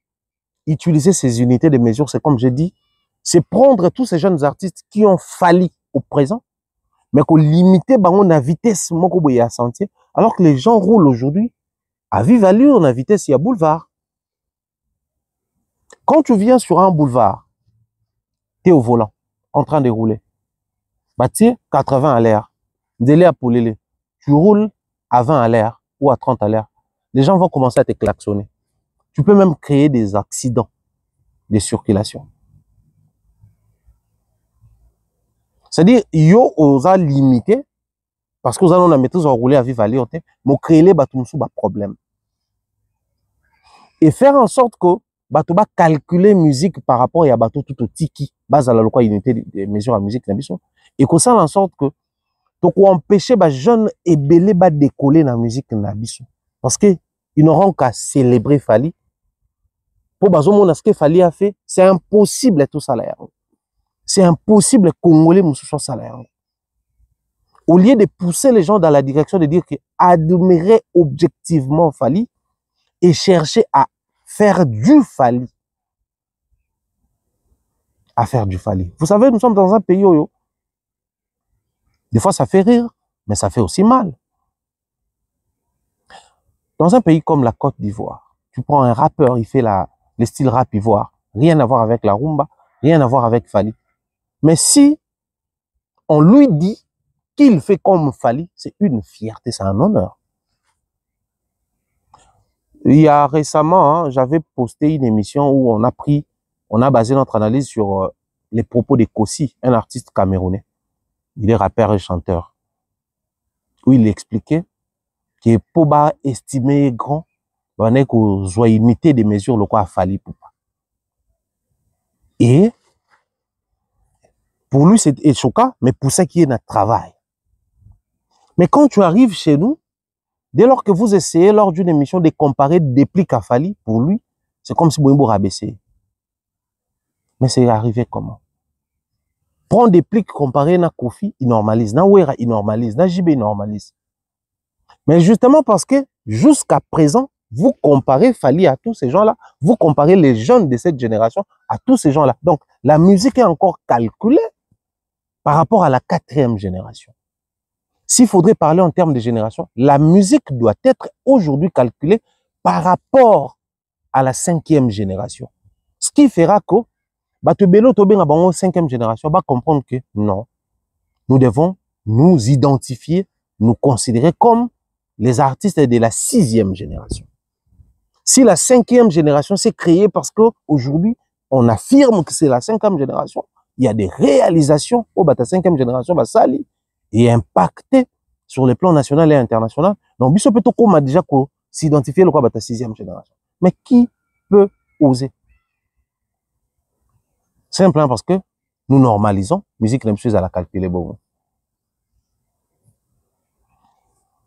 utiliser ces unités de mesure, c'est comme je dis, c'est prendre tous ces jeunes artistes qui ont fallu au présent, mais qu'on limite la vitesse à sentier, alors que les gens roulent aujourd'hui à vive allure, la vitesse, il y a boulevard. Quand tu viens sur un boulevard, tu es au volant, en train de rouler. Bah, tu es 80 à l'air, délai à pouler. Tu roules à 20 à l'air ou à 30 à l'air. Les gens vont commencer à te klaxonner. Tu peux même créer des accidents de circulation. C'est-à-dire, yo osa limité, parce que vous allez la maîtrise à rouler à vive allure, mais créer les bateaux sous problème. Et faire en sorte que bateau va calculer musique par rapport à bateau tout au tiki, base à la loi unité de mesure à musique, et qu'on ça en sorte que tu empêcher les jeunes et belé ba décoller dans la musique parce que ils n'auront qu'à célébrer Fali. Pour bazomo ce que Fali a fait, c'est impossible tout ça là. C'est impossible Congolais moussou ça là. Au lieu de pousser les gens dans la direction de dire que admirer objectivement Fali et chercher à faire du Fali. À faire du Fali. Vous savez, nous sommes dans un pays où des fois ça fait rire, mais ça fait aussi mal. Dans un pays comme la Côte d'Ivoire, tu prends un rappeur, il fait le style rap ivoire, rien à voir avec la rumba, rien à voir avec Fally. Mais si on lui dit qu'il fait comme Fally, c'est une fierté, c'est un honneur. Il y a récemment, hein, j'avais posté une émission où on a basé notre analyse sur les propos de Kossi, un artiste camerounais. Il est rappeur et chanteur. Où il expliquait que pour estimer grand, on est qu'aux unité des mesures le quoi a fallu pour pas. Et pour lui c'est choquant, mais pour ça qui est notre travail. Mais quand tu arrives chez nous, dès lors que vous essayez lors d'une émission de comparer des plis à Fally, pour lui, c'est comme si Boimbo rabaissait. Mais c'est arrivé comment? Prends des plis comparés à Kofi, il normalise. Na Wera, il normalise. Na JB, il normalise. Mais justement parce que jusqu'à présent, vous comparez Fally à tous ces gens-là. Vous comparez les jeunes de cette génération à tous ces gens-là. Donc, la musique est encore calculée par rapport à la 4e génération. S'il faudrait parler en termes de génération, la musique doit être aujourd'hui calculée par rapport à la 5e génération. Ce qui fera que, Batebelo Tobin Abango 5e génération va comprendre que non, nous devons nous identifier, nous considérer comme les artistes de la 6e génération. Si la 5e génération s'est créée parce qu'aujourd'hui, on affirme que c'est la 5e génération, il y a des réalisations au la 5e génération va salir et impacter sur les plans national et international. Donc, Bissot peut comme a déjà s'identifier le quoi la 6e génération. Mais qui peut oser? Simplement parce que nous normalisons, musique n'est plus à la calculer bon.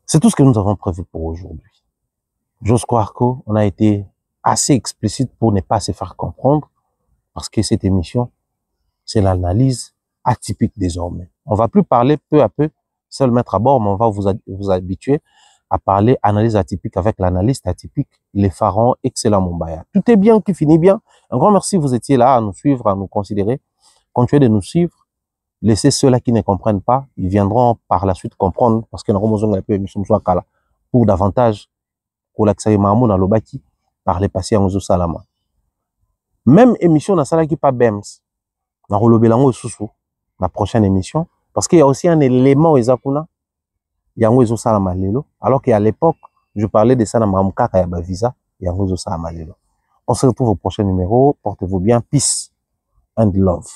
C'est tout ce que nous avons prévu pour aujourd'hui. J'ose croire qu'on a été assez explicite pour ne pas se faire comprendre, parce que cette émission, c'est l'analyse atypique désormais. On va plus parler peu à peu, seul mettre à bord, mais on va vous habituer à parler analyse atypique avec l'analyste atypique, les pharaons, excellent Mumbaya. Tout est bien qui finit bien. Un grand merci, vous étiez là à nous suivre, à nous considérer. Continuez de nous suivre. Laissez ceux-là qui ne comprennent pas, ils viendront par la suite comprendre, parce que nous avons une émission pour davantage, pour l'accès Mahmoud dans l'Obaki, par les patients aux Salama. Même émission dans la qui pas BEMS, dans Rolobelango Soussou, la prochaine émission, parce qu'il y a aussi un élément Ezakuna, Yango Ezo Salama Lelo, alors qu'à l'époque, je parlais de ça dans Mamkaka Yaba Visa, Yango Ezo Salama Lelo. On se retrouve au prochain numéro, portez-vous bien, peace and love.